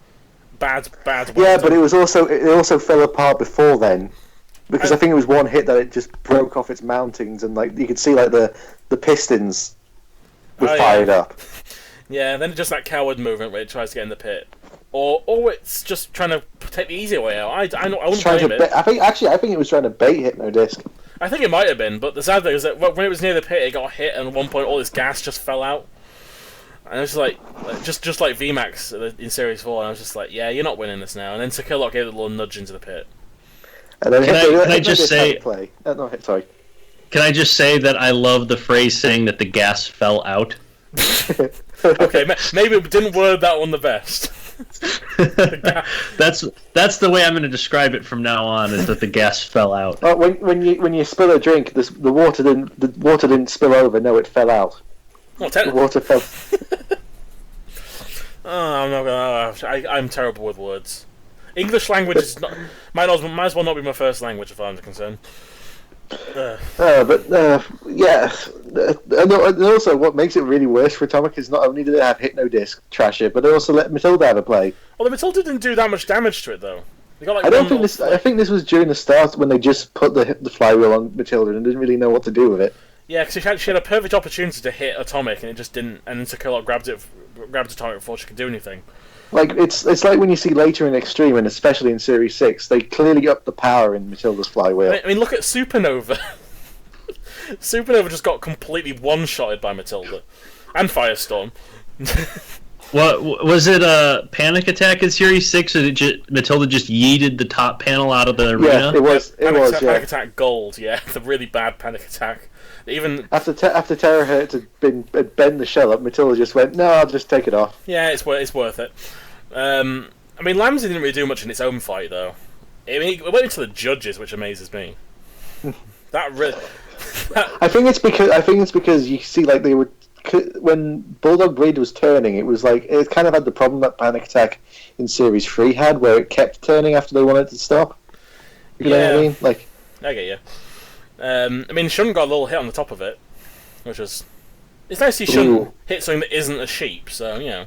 bad. Yeah, but it also fell apart before then, because I think it was one hit that it just broke off its mountings, and like you could see like the pistons were fired up. Yeah, then just that coward movement where it tries to get in the pit, or it's just trying to take the easier way out. I wouldn't blame it. I think it was trying to bait Hypnodisc. I think it might have been, but the sad thing is that when it was near the pit, it got hit, and at one point all this gas just fell out. And it was like just like VMAX in Series 4, and I was just like, yeah, you're not winning this now. And then Sakilok gave it a little nudge into the pit. And then can I just say... sorry. Can I just say that I love the phrase saying that the gas fell out? Okay, maybe we didn't word that one the best. That's the way I'm going to describe it from now on. Is that the gas fell out? When you spill a drink, the water didn't spill over. No, it fell out. Well, the water fell. Oh, I'm not gonna. I'm terrible with words. English language is not. Might as well not be my first language, if I'm concerned. Yeah, and also what makes it really worse for Atomic is not only did they have Hypnodisc trash it, but they also let Matilda have a play. Well, the Matilda didn't do that much damage to it though. They got, like, I think this was during the start when they just put the flywheel on Matilda and didn't really know what to do with it. Yeah, because she had a perfect opportunity to hit Atomic and it just didn't. And then Sakilok grabbed Atomic before she could do anything. Like it's like when you see later in Extreme, and especially in Series 6, they clearly upped the power in Matilda's flywheel. I mean, look at Supernova. Supernova just got completely one-shotted by Matilda. And Firestorm. What was it? A Panic Attack in Series 6, or Matilda just yeeted the top panel out of the arena? Yeah, it was. Panic Attack Gold, yeah. The really bad Panic Attack. Even after Terahertz had bent the shell up, Matilda just went, "No, I'll just take it off." Yeah, it's worth it. I mean, Lambsy didn't really do much in its own fight, though. I mean, it went into the judges, which amazes me. That really. I think it's because you see, like, they would when Bulldog Breed was turning, it was like it kind of had the problem that Panic Attack in Series 3 had, where it kept turning after they wanted to stop. You know what I mean? Like, I get you. I mean, Shun got a little hit on the top of it, which was... It's nice to see Shun hit something that isn't a sheep, so, you know,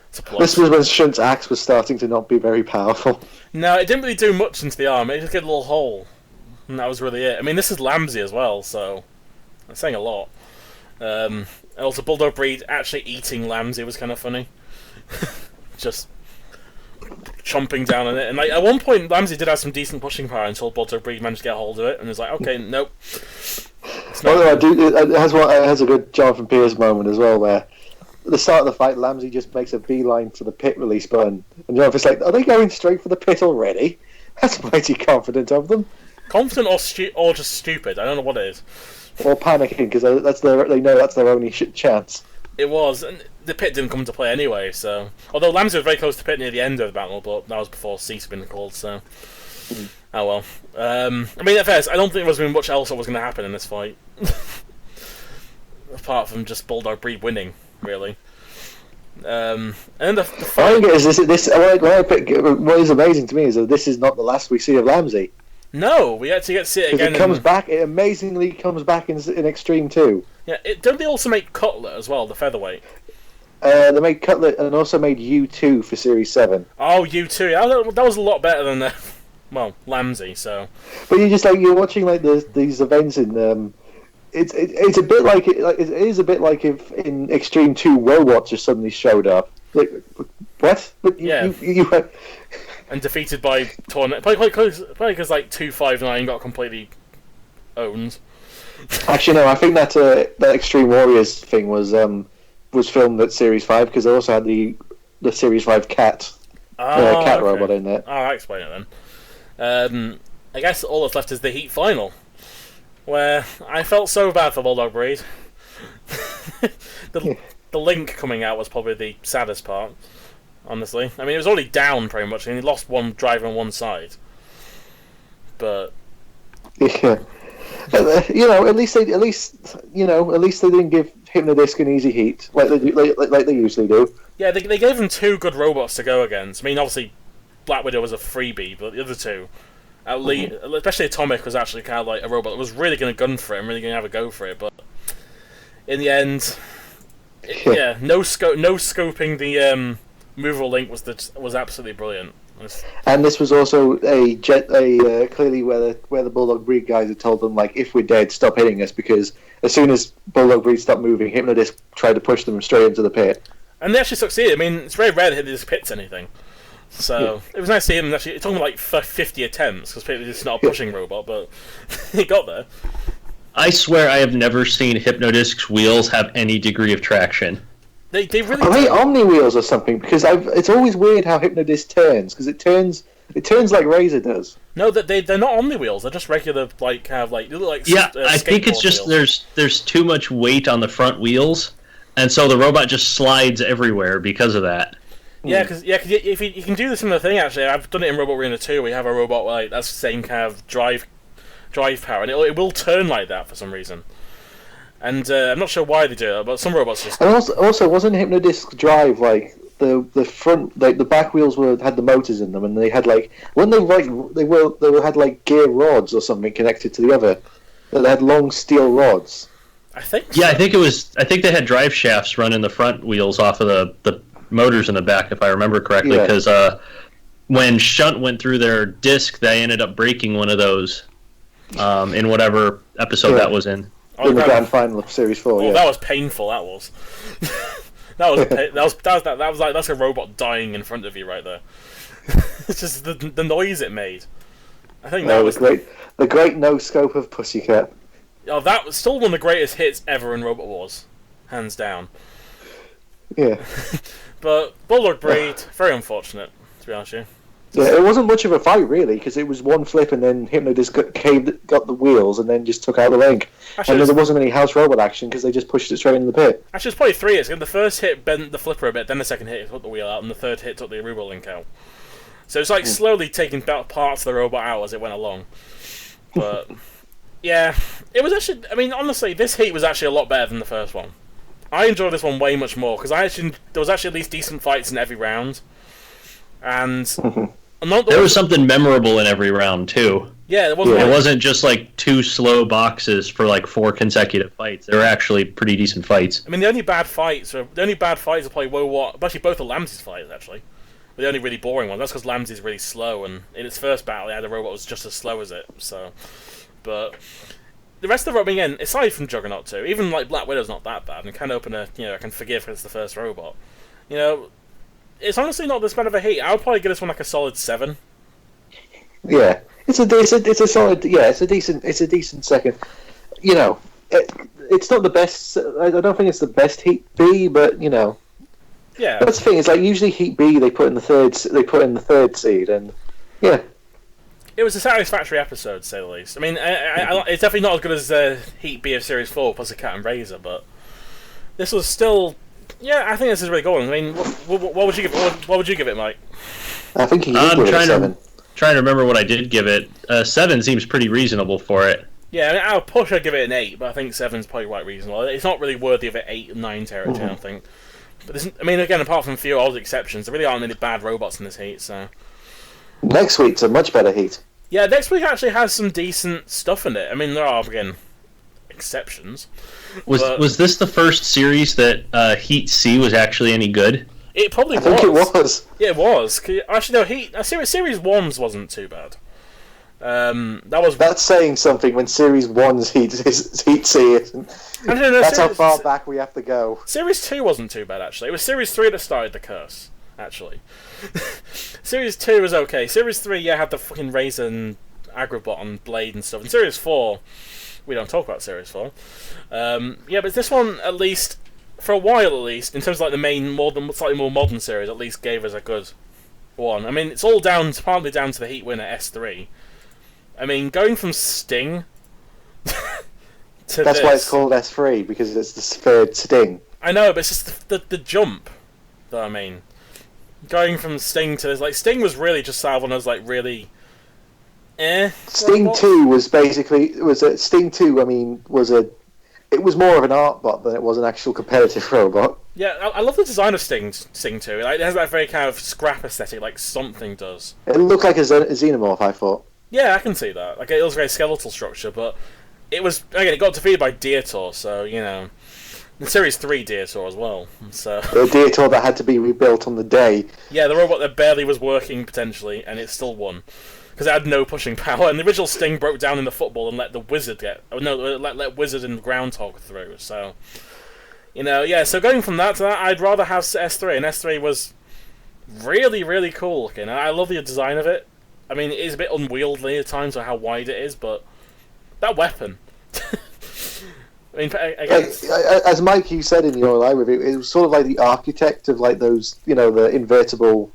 it's a plus. This was when Shun's axe was starting to not be very powerful. No, it didn't really do much into the arm, it just gave a little hole, and that was really it. I mean, this is Lambsy as well, so that's saying a lot. Also, Bulldog Breed actually eating Lambsy was kind of funny. Just chomping down on it, and like at one point Lambsy did have some decent pushing power until Bulldog Breed managed to get a hold of it, and was like, okay, nope. It has a good Jonathan Pierce moment as well, where at the start of the fight, Lambsy just makes a beeline for the pit release button, and Jonathan's like, are they going straight for the pit already? That's mighty confident of them. Confident or just stupid? I don't know what it is. Or panicking because they know that's their only chance. It was, and the pit didn't come into play anyway. So, although Lambsy was very close to pit near the end of the battle, but that was before cease had been called. So, oh well. I mean, at first, I don't think there was going to be much else that was going to happen in this fight, apart from just Bulldog Breed winning, really. And then the fight. What is amazing to me is that this is not the last we see of Lambsy. No, we actually get to see it again. It amazingly comes back in Extreme 2. Yeah, don't they also make Cutlet as well, the featherweight? They made Cutlet and also made U2 for Series 7. Oh, U2, yeah, that was a lot better than Lambsy, so... But you're watching like these events in it's a bit like it is a bit like if in Extreme 2 robots just suddenly showed up. Like, what? But you and defeated by Tornado. Probably because like 259 got completely owned. Actually, no. I think that Extreme Warriors thing was filmed at Series 5 because they also had the Series 5 cat robot in there. Oh, I'll explain it then. I guess all that's left is the Heat final, where I felt so bad for Bulldog Breed. The Link coming out was probably the saddest part, honestly. I mean, it was already down pretty much, and he lost one driver on one side. But yeah, at least they didn't give Hypnodisc an easy heat like they usually do. Yeah, they gave him two good robots to go against. I mean, obviously, Black Widow was a freebie, but the other two, at least, especially Atomic, was actually kind of like a robot that was really going to gun for it and really going to have a go for it. But in the end, no scoping the movable Link was absolutely brilliant. And this was also clearly where the Bulldog Breed guys had told them, like, if we're dead, stop hitting us, because as soon as Bulldog Breed stopped moving, Hypnodisc tried to push them straight into the pit. And they actually succeeded. I mean, it's very rare that Hypnodisc hits anything. So it was nice to see him actually. It's only like 50 attempts because it's not a pushing robot, but he got there. I swear I have never seen Hypnodisc's wheels have any degree of traction. They really are they Omni wheels or something? Because it's always weird how Hypnodisc turns, because it turns like Razor does. No, they're not Omni wheels. They're just regular like they look like I think it's just wheels. there's too much weight on the front wheels, and so the robot just slides everywhere because of that. Yeah, because if you can do the similar thing. Actually, I've done it in Robot Arena 2. We have a robot like that's the same kind of drive power, and it will turn like that for some reason. And I'm not sure why they do it, but some robots just. And also wasn't Hypnodisc drive like the front, like the back wheels had the motors in them, and they had like when they had like gear rods or something connected to the other. They had long steel rods. I think. Yeah, I think they had drive shafts running the front wheels off of the motors in the back, if I remember correctly, because when Shunt went through their disc, they ended up breaking one of those in whatever episode that was in. In the grand final of Series 4. Oh, that was painful. That was. That's a robot dying in front of you right there. It's just the noise it made. I think that was the great no scope of Pussycat. Oh, that was still one of the greatest hits ever in Robot Wars, hands down. Yeah. But Bulldog Breed, very unfortunate, to be honest with you. Yeah, it wasn't much of a fight, really, because it was one flip and then Hypnodisc got the wheels and then just took out the Link. And there wasn't any house robot action because they just pushed it straight in the pit. Actually, it's probably three hits. The first hit bent the flipper a bit, then the second hit took the wheel out, and the third hit took the Aruba Link out. So it's like slowly taking parts of the robot out as it went along. But, yeah, it was actually... I mean, honestly, this heat was actually a lot better than the first one. I enjoyed this one way much more, because there was actually at least decent fights in every round. And... There was something memorable in every round, too. Yeah, it wasn't just like two slow boxes for like 4 consecutive fights. They were actually pretty decent fights. I mean, the only bad fights are probably actually both of Lamsey's fights, actually. But the only really boring one. That's because Lamsey's really slow, and in its first battle, he had a robot that was just as slow as it. So, but the rest of the robot, again, aside from Juggernaut 2, even like Black Widow's not that bad, and kind of opener, I can forgive because it's the first robot. It's honestly not this bad of a heat. I would probably give this one like a solid 7. Yeah, it's a solid. Yeah, it's a decent second. It's not the best. I don't think it's the best Heat B, but Yeah. That's the thing. It's like usually Heat B they put in the third seed, and yeah. It was a satisfactory episode, to say the least. I mean, it's definitely not as good as Heat B of Series 4 plus a Cat and Razor, but this was still. Yeah, I think this is really good. I mean, what would you give? What would you give it, Mike? I think I'm trying to remember what I did give it. 7 seems pretty reasonable for it. Yeah, I mean, I'll push. I'd give it an 8, but I think 7's probably quite reasonable. It's not really worthy of an 8 or 9 territory, I don't think. But I mean, again, apart from a few odd exceptions, there really aren't any bad robots in this heat. So next week's a much better heat. Yeah, next week actually has some decent stuff in it. I mean, there are again exceptions. Was this the first series that Heat C was actually any good? It probably was. I think it was. Yeah, it was. Actually, no, Series 1's wasn't too bad. That's saying something when Series 1's Heat series. I don't know, That's how far back we have to go. Series 2 wasn't too bad, actually. It was Series 3 that started the curse, actually. Series 2 was okay. Series 3, yeah, had the fucking Razor and Agrabot and Blade and stuff. And Series 4, we don't talk about Series 4. Yeah, but this one, at least, for a while at least, in terms of like the main, slightly more modern series, at least gave us a good one. I mean, it's all partly down to the Heat winner, S3. I mean, going from Sting to That's why it's called S3, because it's the third Sting. I know, but it's just the jump that I mean. Going from Sting to this, like, Sting was really just sort of one of those, like, really Sting robots. 2 was basically Sting 2. I mean, it was more of an art bot than it was an actual competitive robot. Yeah, I love the design of Sting 2. Like, it has that very kind of scrap aesthetic, like something does. It looked like a xenomorph, I thought. Yeah, I can see that. Like, it was a very skeletal structure, but it was, again, it got defeated by Dietor, so, you know. And Series 3 Dietor as well, so... The Dietor that had to be rebuilt on the day. Yeah, the robot that barely was working, potentially, and it still won. Because it had no pushing power, and the original Sting broke down in the football and let the Wizard let Wizard and Groundhog through, so... You know, yeah, so going from that to that, I'd rather have S3, and S3 was really, really cool looking. I love the design of it. I mean, it is a bit unwieldy at times on how wide it is, but that weapon... I mean, again, as Mike, you said in your live review, it was sort of like the architect of like those, you know, the invertible,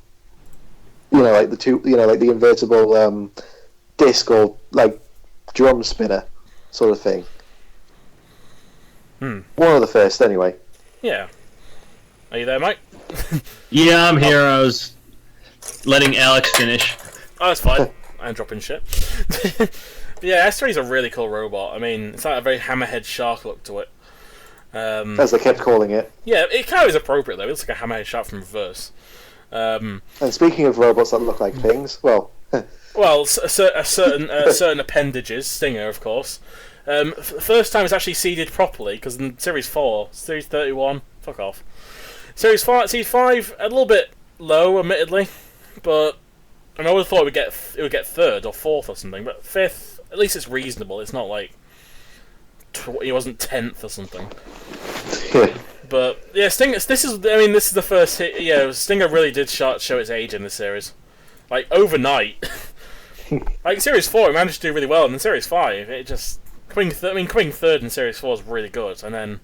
you know, like the two, you know, like the invertible disc or like drum spinner sort of thing. One of the first, anyway. Yeah. Are you there, Mike? Yeah, I'm here. I was letting Alex finish. Oh, that's fine. I'm dropping shit. But yeah, S3 is a really cool robot. I mean, it's like a very hammerhead shark look to it. As they kept calling it. Yeah, it kind of is appropriate though. It looks like a hammerhead shark from reverse. And speaking of robots that look like things, well, certain appendages, Stinger, of course. First time it's actually seeded properly because in Series 4, Series 31, fuck off. Series 5, a little bit low, admittedly, but I would have thought it would get third or fourth or something, but fifth. At least it's reasonable. It's not like it wasn't 10th or something. yeah. But yeah, Stinger. This is the first hit. Yeah, Stinger really did show its age in this series, like overnight. Like Series 4, it managed to do really well, and in Series 5, it just coming third in Series 4 is really good, and then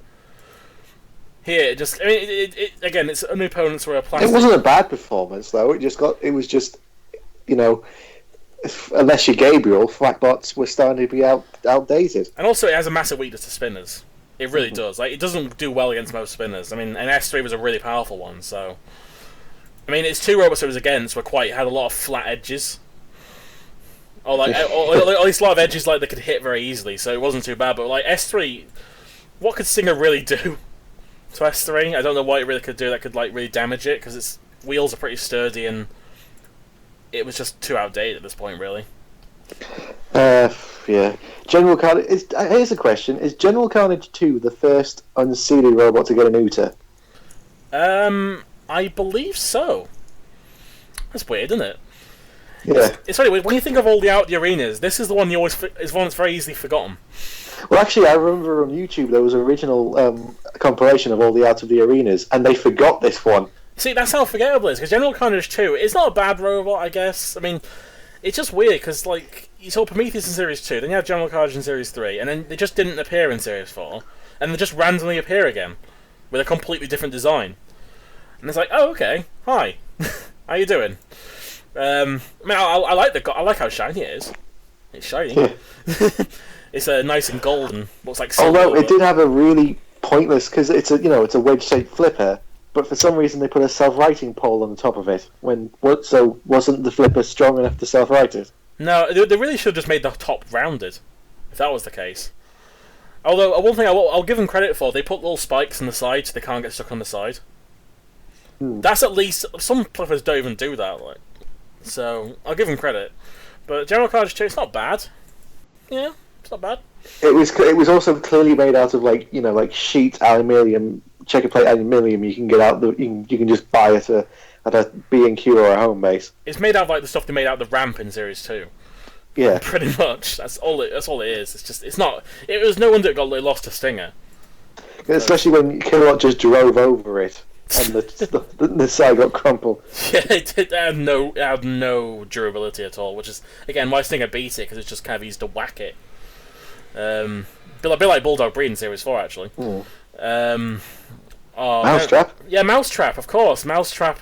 here it just. I mean, it again, its only opponents were a plastic. It wasn't a bad performance though. It was just, you know. Unless you're Gabriel, Flatbots were starting to be outdated. And also, it has a massive weakness to spinners. It really does. Like, it doesn't do well against most spinners. I mean, and S3 was a really powerful one, so... I mean, its two robots it was against had a lot of flat edges. Or, like, or at least a lot of edges, like, they could hit very easily, so it wasn't too bad. But, like, S3... What could Stinger really do to S3? I don't know what it really could do that could, like, really damage it, because its wheels are pretty sturdy and... It was just too outdated at this point, really. Yeah. General Carnage. Here's a question: is General Carnage 2 the first unseeded robot to get an UTA? I believe so. That's weird, isn't it? Yeah. It's very weird when you think of all the arenas. This is the one is one that's very easily forgotten. Well, actually, I remember on YouTube there was an original compilation of all the out of the arenas, and they forgot this one. See, that's how forgettable it is, because General Carnage 2, it's not a bad robot, I guess. I mean, it's just weird, because, like, you saw Prometheus in Series 2, then you have General Carnage in Series 3, and then they just didn't appear in Series 4, and they just randomly appear again, with a completely different design. And it's like, oh, okay, hi, how you doing? I mean, I like how shiny it is. It's shiny. Yeah. It's nice and golden, looks like silver. Although it did have a really pointless, because it's a wedge-shaped flipper. But for some reason they put a self-righting pole on the top of it. So wasn't the flipper strong enough to self-right it? No, they really should have just made the top rounded, if that was the case. Although, one thing I'll give them credit for, they put little spikes on the side so they can't get stuck on the side. That's at least... Some flippers don't even do that, like. So, I'll give them credit. But General Carnage 2, it's not bad. Yeah, it's not bad. It was also clearly made out of, like, you know, like sheet aluminium... checker plate aluminium you can get out you can just buy at a B&Q or a home base. It's made out of like the stuff they made out of the ramp in Series 2. Yeah, Pretty much. That's all it is. It's just, it's not. It was no wonder it lost to Stinger. especially when Killot just drove over it and the side got crumpled. Yeah, it had no durability at all, which is, again, why Stinger beat it, because it's just kind of easy to whack it. A bit like Bulldog Breed in Series 4, actually. Mousetrap? Yeah, Mousetrap, of course. Mousetrap,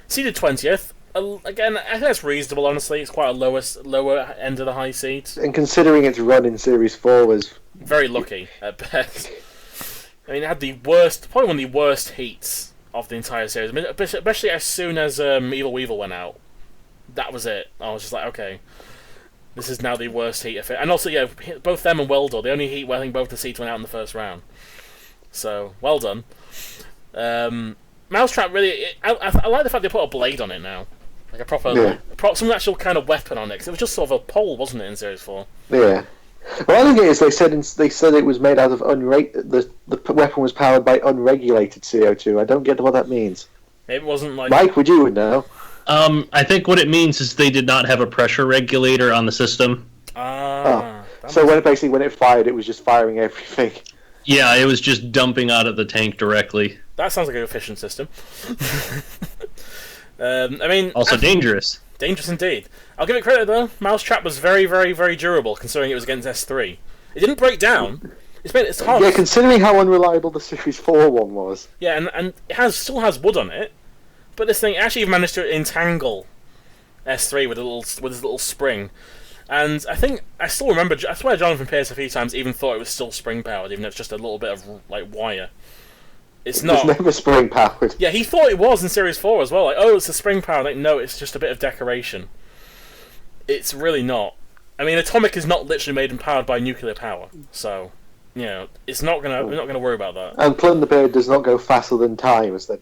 seeded 20th. Again, I think that's reasonable, honestly. It's quite a lower end of the high seeds. And considering its run in Series 4 was... Very lucky, at best. I mean, it had probably one of the worst heats of the entire series. I mean, especially as soon as Evil Weevil went out. That was it. I was just like, okay. This is now the worst heat of it. And also, yeah, both them and Weldor, the only heat where I think both the seeds went out in the first round. So, well done. Mousetrap really... I like the fact they put a blade on it now. Like a proper... some actual kind of weapon on it. 'Cause it was just sort of a pole, wasn't it, in Series 4? Yeah. Well, I think it is. They said it was made out of the weapon was powered by unregulated CO2. I don't get what that means. It wasn't like... Mike, would you know? I think what it means is they did not have a pressure regulator on the system. So when it fired, it was just firing everything. Yeah, it was just dumping out of the tank directly. That sounds like an efficient system. I mean... Also dangerous. Dangerous indeed. I'll give it credit though. Mousetrap was very, very, very durable, considering it was against S3. It didn't break down. It's hard. Yeah, considering how unreliable the Series 4 one was. Yeah, and it still has wood on it, but this thing actually managed to entangle S3 with his little spring. And I still remember. I swear, Jonathan Pierce a few times even thought it was still spring powered, even though it's just a little bit of like wire. It's not. It's never spring powered. Yeah, he thought it was in Series 4 as well. Like, oh, it's a spring power. Like, no, it's just a bit of decoration. It's really not. I mean, Atomic is not literally made and powered by nuclear power, so you know, it's not gonna. We're not gonna worry about that. And Plunderbird does not go faster than time, as the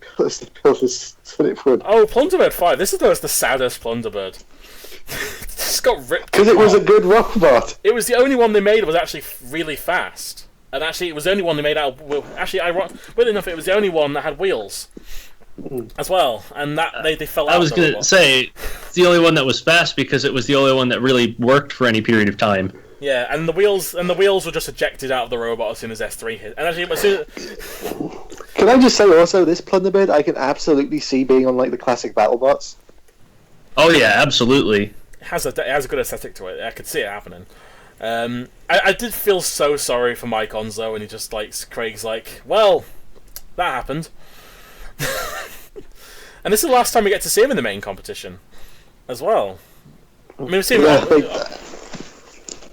builders said it would. Oh, Plunderbird 5. This is the saddest Plunderbird. It's got ripped. Because it was a good robot. It was the only one they made that was actually really fast. And actually, it was the only one they made out of... Actually, weirdly enough, it was the only one that had wheels as well. And that they fell out. I was going to say, it's the only one that was fast because it was the only one that really worked for any period of time. Yeah, and the wheels were just ejected out of the robot as soon as S3 hit. And actually, as soon as... Can I just say also, this Plunderbird I can absolutely see being on like the classic BattleBots. Oh yeah, absolutely. It has a good aesthetic to it. I could see it happening. I did feel so sorry for Mike Onslow, and he just Craig's like, well, that happened. And this is the last time we get to see him in the main competition, as well. I mean, we've seen him.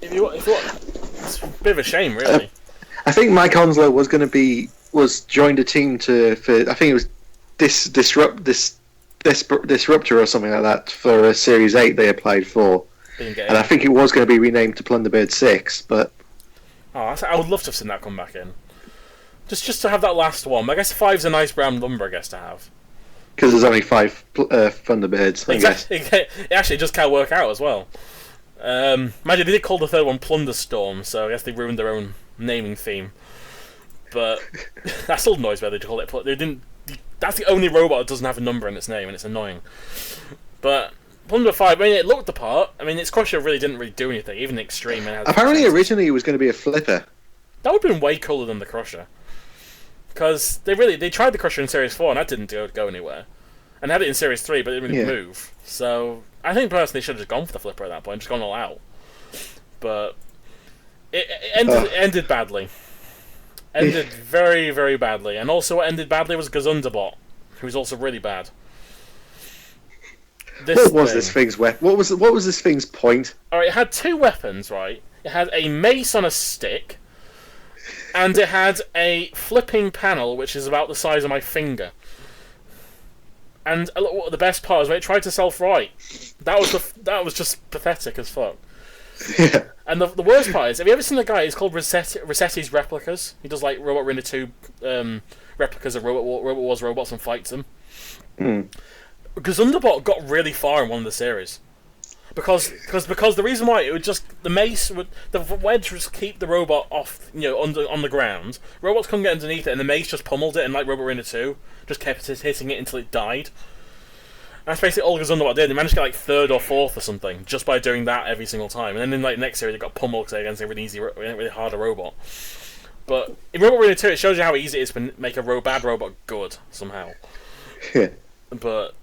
It's a bit of a shame, really. I think Mike Onslow was joined a team I think it was Disruptor or something like that for a Series 8 they applied for. And I think it was going to be renamed to Plunderbird 6, but... Oh, I would love to have seen that come back in. Just to have that last one. I guess 5's a nice brown number, I guess, to have. Because there's only 5 Thunderbirds, I guess. It actually just can't work out as well. Imagine they did call the third one Plunderstorm, so I guess they ruined their own naming theme. But that still annoys me. They call it. They didn't. That's the only robot that doesn't have a number in its name, and it's annoying. But Plunder 5, I mean, it looked the part. I mean, its crusher really didn't do anything, even Extreme. Apparently, originally it was going to be a flipper. That would have been way cooler than the crusher. Because they tried the crusher in Series 4, and that didn't go anywhere. And they had it in Series 3, but it didn't really move. So, I think personally they should have just gone for the flipper at that point, just gone all out. But it ended badly. Ended very, very badly. And also what ended badly was Gazundabot, who was also really bad. What was this thing's weapon? What was this thing's point? Alright, it had 2 weapons, right? It had a mace on a stick, and it had a flipping panel, which is about the size of my finger. And the best part is when it tried to self-right. That was just pathetic as fuck. Yeah. And the worst part is, have you ever seen the guy? He's called Rossetti's Replicas. He does like Robot Arena 2 replicas of Robot Wars robots and fights them. Gazundabot got really far in one of the series. Because the reason why it would just the wedge would keep the robot off, on the ground. Robots couldn't get underneath it, and the mace just pummeled it, and like Robot Arena 2, just kept hitting it until it died. That's basically all Underbot did. They managed to get like 3rd or 4th or something just by doing that every single time. And then in like next series, they got pummeled against a really harder robot. But in Robot Arena 2, it shows you how easy it is to make a bad robot good somehow. Yeah. But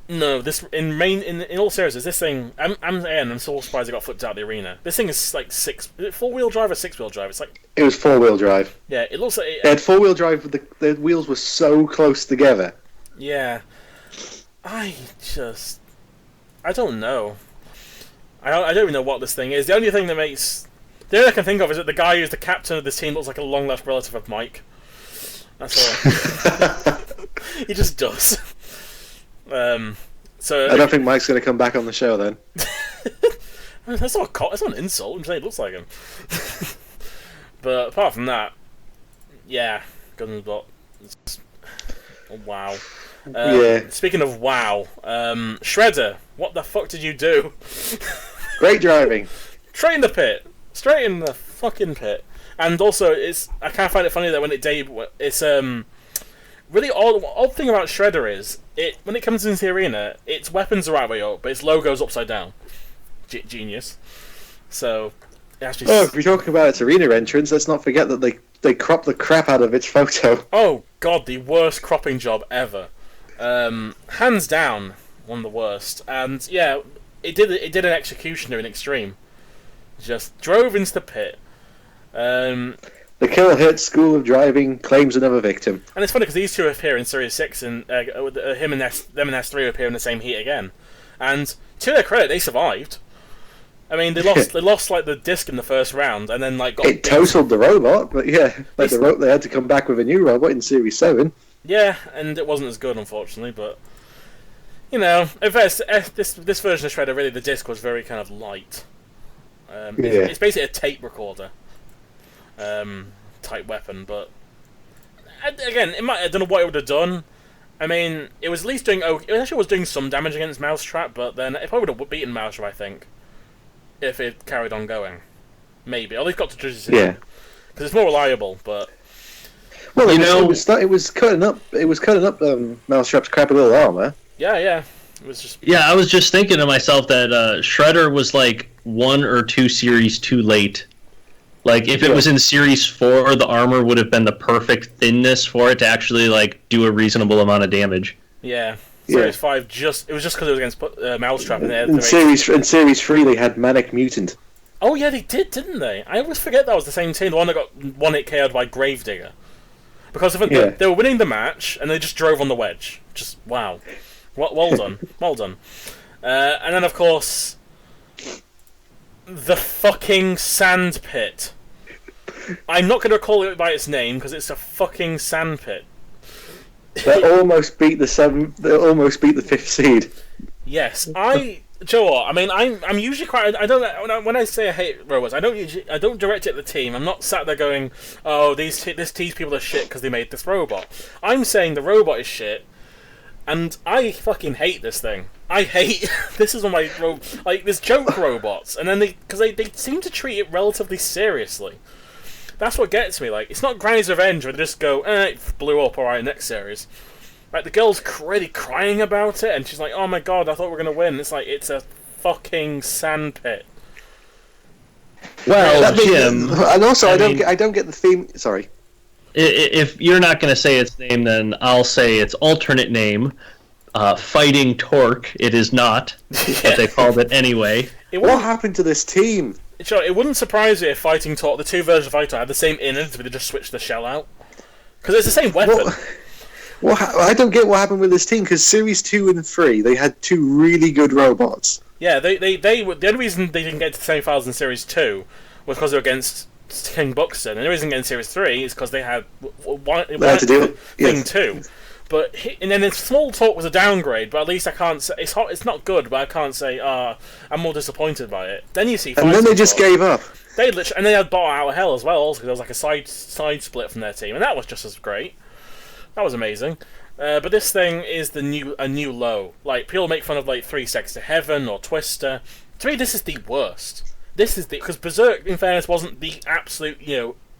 no, this in all seriousness, this thing. I'm so surprised it got flipped out of the arena. This thing is like is it 4-wheel drive or 6-wheel drive? It's like It was 4-wheel drive. yeah, it looks like It had 4-wheel drive. The wheels were so close together. yeah. I don't know. I don't even know what this thing is. The only thing I can think of is that the guy who's the captain of this team looks like a long-lost relative of Mike. That's all. He just does. So I don't think Mike's going to come back on the show then. that's not an insult. I'm saying it looks like him. But apart from that, yeah, Gunbot. Wow. Yeah. Speaking of wow, Shredder, what the fuck did you do? Great driving. Straight in the pit. Straight in the fucking pit. And also, I kind of find it funny that when it debuted, it's really odd thing about Shredder is when it comes into the arena, its weapons are right way up, but its logo's upside down. Genius. So it actually. Oh, if you're talking about its arena entrance, let's not forget that they cropped the crap out of its photo. Oh god, the worst cropping job ever. Hands down, one of the worst. And yeah, it did an executioner in Extreme. Just drove into the pit. The Kill Hurt School of Driving claims another victim. And it's funny because these two appear in Series 6, and them and S3 appear in the same heat again. And to their credit, they survived. I mean, they lost like the disc in the first round, and then like got it totaled the robot, but yeah, like they had to come back with a new robot in Series 7. Yeah, and it wasn't as good, unfortunately. But you know, this version of Shredder, really, the disc was very kind of light. It's basically a tape recorder type weapon, but again, I don't know what it would have done. I mean, it was at least doing. It actually was doing some damage against Mousetrap, but then it probably would have beaten Mousetrap, I think, if it carried on going. Maybe, at least got to judges. Yeah, because it's more reliable. But well, it was cutting up. It was cutting up Mousetrap's crappy little armor. Yeah. It was just. Yeah, I was just thinking to myself that Shredder was like 1 or 2 series too late. Like, if it was in Series 4, the armor would have been the perfect thinness for it to actually, like, do a reasonable amount of damage. Yeah. Series 5, it was just because it was against Mousetrap. In Series 3, they had Manic Mutant. Oh, yeah, they did, didn't they? I always forget that was the same team, the one that got 1-hit KO'd by Gravedigger. Because they were winning the match, and they just drove on the wedge. Just, wow. Well done. Well done. And then, of course, the fucking sand pit. I'm not going to call it by its name because it's a fucking sand pit. They almost beat the 5th seed. Yes, Do you know what? I mean, I'm usually quite. I don't. When I say I hate robots, I don't direct it at the team. I'm not sat there going, "Oh, these people are shit because they made this robot." I'm saying the robot is shit, and I fucking hate this thing. I hate this is one of my like there's joke robots, and then they seem to treat it relatively seriously. That's what gets me. Like, it's not Granny's Revenge where they just go, it blew up. All right, next series. Like, the girl's really crying about it, and she's like, "Oh my god, I thought we were gonna win." It's like it's a fucking sandpit. Well, Jim, and also I don't get the theme. Sorry. If you're not going to say its name, then I'll say its alternate name, Fighting Torque. It is not, but they called it anyway. What happened to this team? Sure, it wouldn't surprise you if Fighting Torque, the two versions of Fighting Torque, had the same innards, but they just switched the shell out. Because it's the same weapon. I don't get what happened with this team, because Series 2 and 3, they had 2 really good robots. Yeah, they were, the only reason they didn't get to the same files in Series 2 was because they were against King Buxton, and the reason in Series 3 is because they had Thing 2. But and then Small Talk was a downgrade, but at least I can't say it's not good, but I can't say I'm more disappointed by it. Then you see, and then they just gave up. They literally, and they had Bot Out of Hell as well, also because there was like a side split from their team, and that was just as great. That was amazing. But this thing is a new low. Like, people make fun of like 3 Seconds to Heaven or Twister. To me, this is the worst. This is because Berserk, in fairness, wasn't the absolute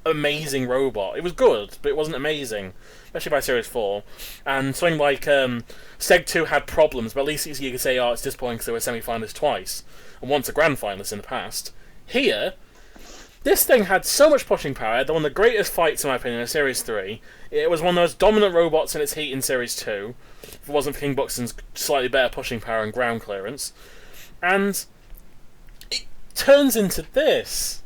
amazing robot. It was good, but it wasn't amazing, especially by Series 4. And something like Seg 2 had problems, but at least you could say, oh, it's disappointing because they were semi-finalists twice, and once a grand finalist in the past. Here, this thing had so much pushing power. It had one of the greatest fights, in my opinion, in Series 3. It was one of the most dominant robots in its heat in Series 2, if it wasn't for King Buxton's slightly better pushing power and ground clearance. And it turns into this.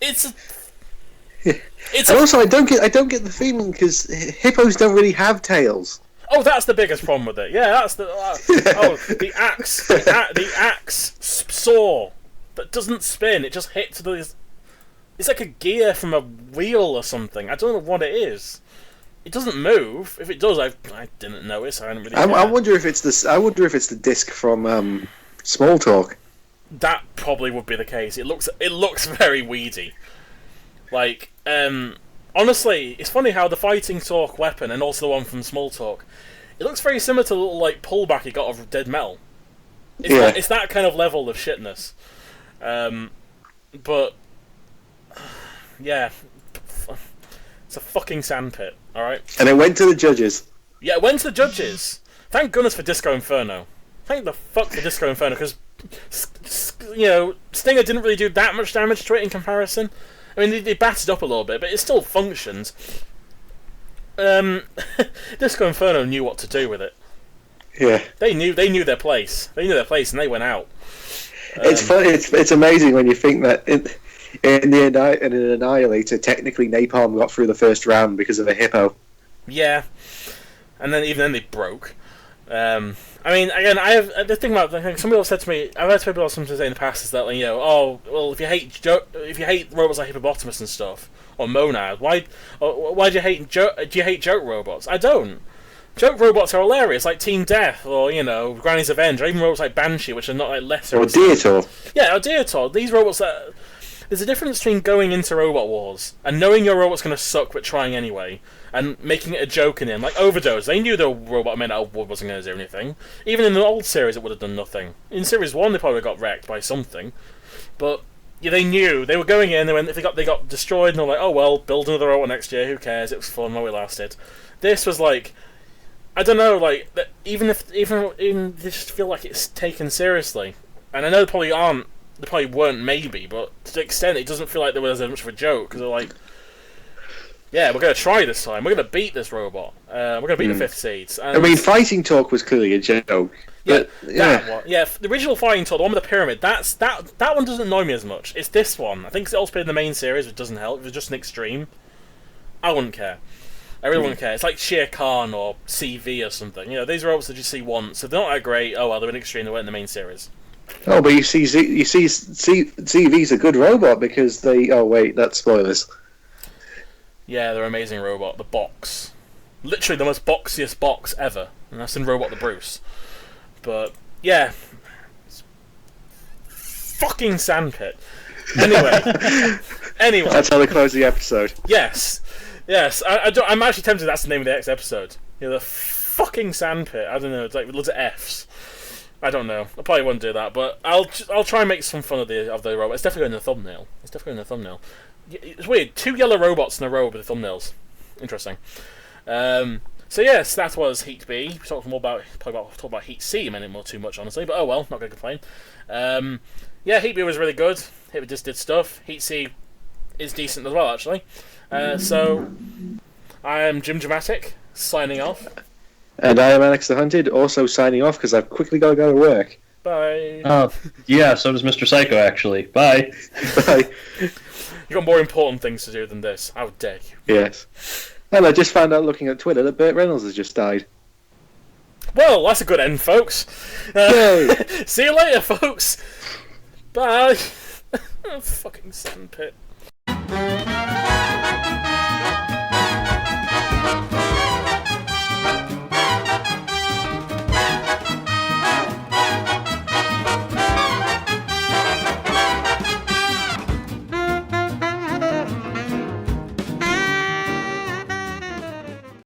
And also, I don't get the feeling because hippos don't really have tails. Oh, that's the biggest problem with it. Yeah, that's the the axe, the axe saw that doesn't spin. It just hits the. It's like a gear from a wheel or something. I don't know what it is. It doesn't move. If it does, I didn't notice. I didn't really. I wonder if it's the. I wonder if it's the disc from Small Talk. That probably would be the case. It looks very weedy. Like, honestly, it's funny how the Fighting Talk weapon and also the one from Small Talk, it looks very similar to the little like pullback he got of Dead Metal. It's that kind of level of shitness. But yeah, it's a fucking sandpit. All right. And it went to the judges. Yeah, it went to the judges. Thank goodness for Disco Inferno. Thank the fuck for Disco Inferno, because Stinger didn't really do that much damage to it in comparison. I mean, they batted up a little bit, but it still functions. Disco Inferno knew what to do with it. Yeah, they knew their place. They knew their place, and they went out. It's funny. It's amazing when you think that in an Annihilator, technically Napalm got through the first round because of a hippo. Yeah, and then even then they broke. I mean, again, I have the thing about. I think some people have said to me. I've heard people sometimes say in the past is that, like, oh well, if you hate robots like Hippopotamus and stuff or Monad, why do you hate joke robots? I don't. Joke robots are hilarious, like Team Death or Granny's Avenge, or even robots like Banshee, which are not like lesser. Or Dietor. Yeah, or Dietor. These robots that. There's a difference between going into Robot Wars and knowing your robot's going to suck but trying anyway, and making it a joke in him. Like Overdose, they knew the robot made out of wood wasn't going to do anything. Even in the old series, it would have done nothing. In Series 1, they probably got wrecked by something. But yeah, they knew. They were going in, they got destroyed, and they're like, oh well, build another robot next year, who cares, it was fun while it lasted. This was like, I don't know, like, even they just feel like it's taken seriously. And I know they probably weren't, maybe, but to the extent it doesn't feel like there was as much of a joke, because they're like, yeah, we're going to try this time, we're going to beat this robot, we're going to beat the 5th seeds. And I mean, Fighting Talk was clearly a joke. But, the original Fighting Talk, the one with the pyramid, that one doesn't annoy me as much. It's this one. I think it's also been in the main series, which doesn't help. If it was just an extreme, I wouldn't care. I really wouldn't care. It's like Shere Khan or CV or something. These robots that you see once, if they're not that great, oh well, they're an extreme, they weren't in the main series. Oh, but you see CV's a good robot because they. Oh wait, that's spoilers. Yeah, they're an amazing robot. The box, literally the most boxiest box ever, and that's in Robot the Bruce. But yeah, fucking sandpit. Anyway, that's how they close the episode. Yes. I'm actually tempted. That's the name of the next episode. The fucking sandpit. I don't know. It's like loads of Fs. I don't know. I probably won't do that, but I'll try and make some fun of the robot. It's definitely in the thumbnail. It's weird. 2 yellow robots in a row with the thumbnails. Interesting. So yes, that was Heat B. We talked more about Heat C a minute more too much, honestly. But oh well, not gonna complain. Yeah, Heat B was really good. It just did stuff. Heat C is decent as well, actually. So I am Jim Dramatic signing off. And I am Alex the Hunted, also signing off because I've quickly got to go to work. Bye. Yeah, so does Mr. Psycho, actually. Bye. Bye. You got more important things to do than this. How dare you? Yes. And I just found out looking at Twitter that Burt Reynolds has just died. Well, that's a good end, folks. Yay. See you later, folks. Bye. Fucking sandpit.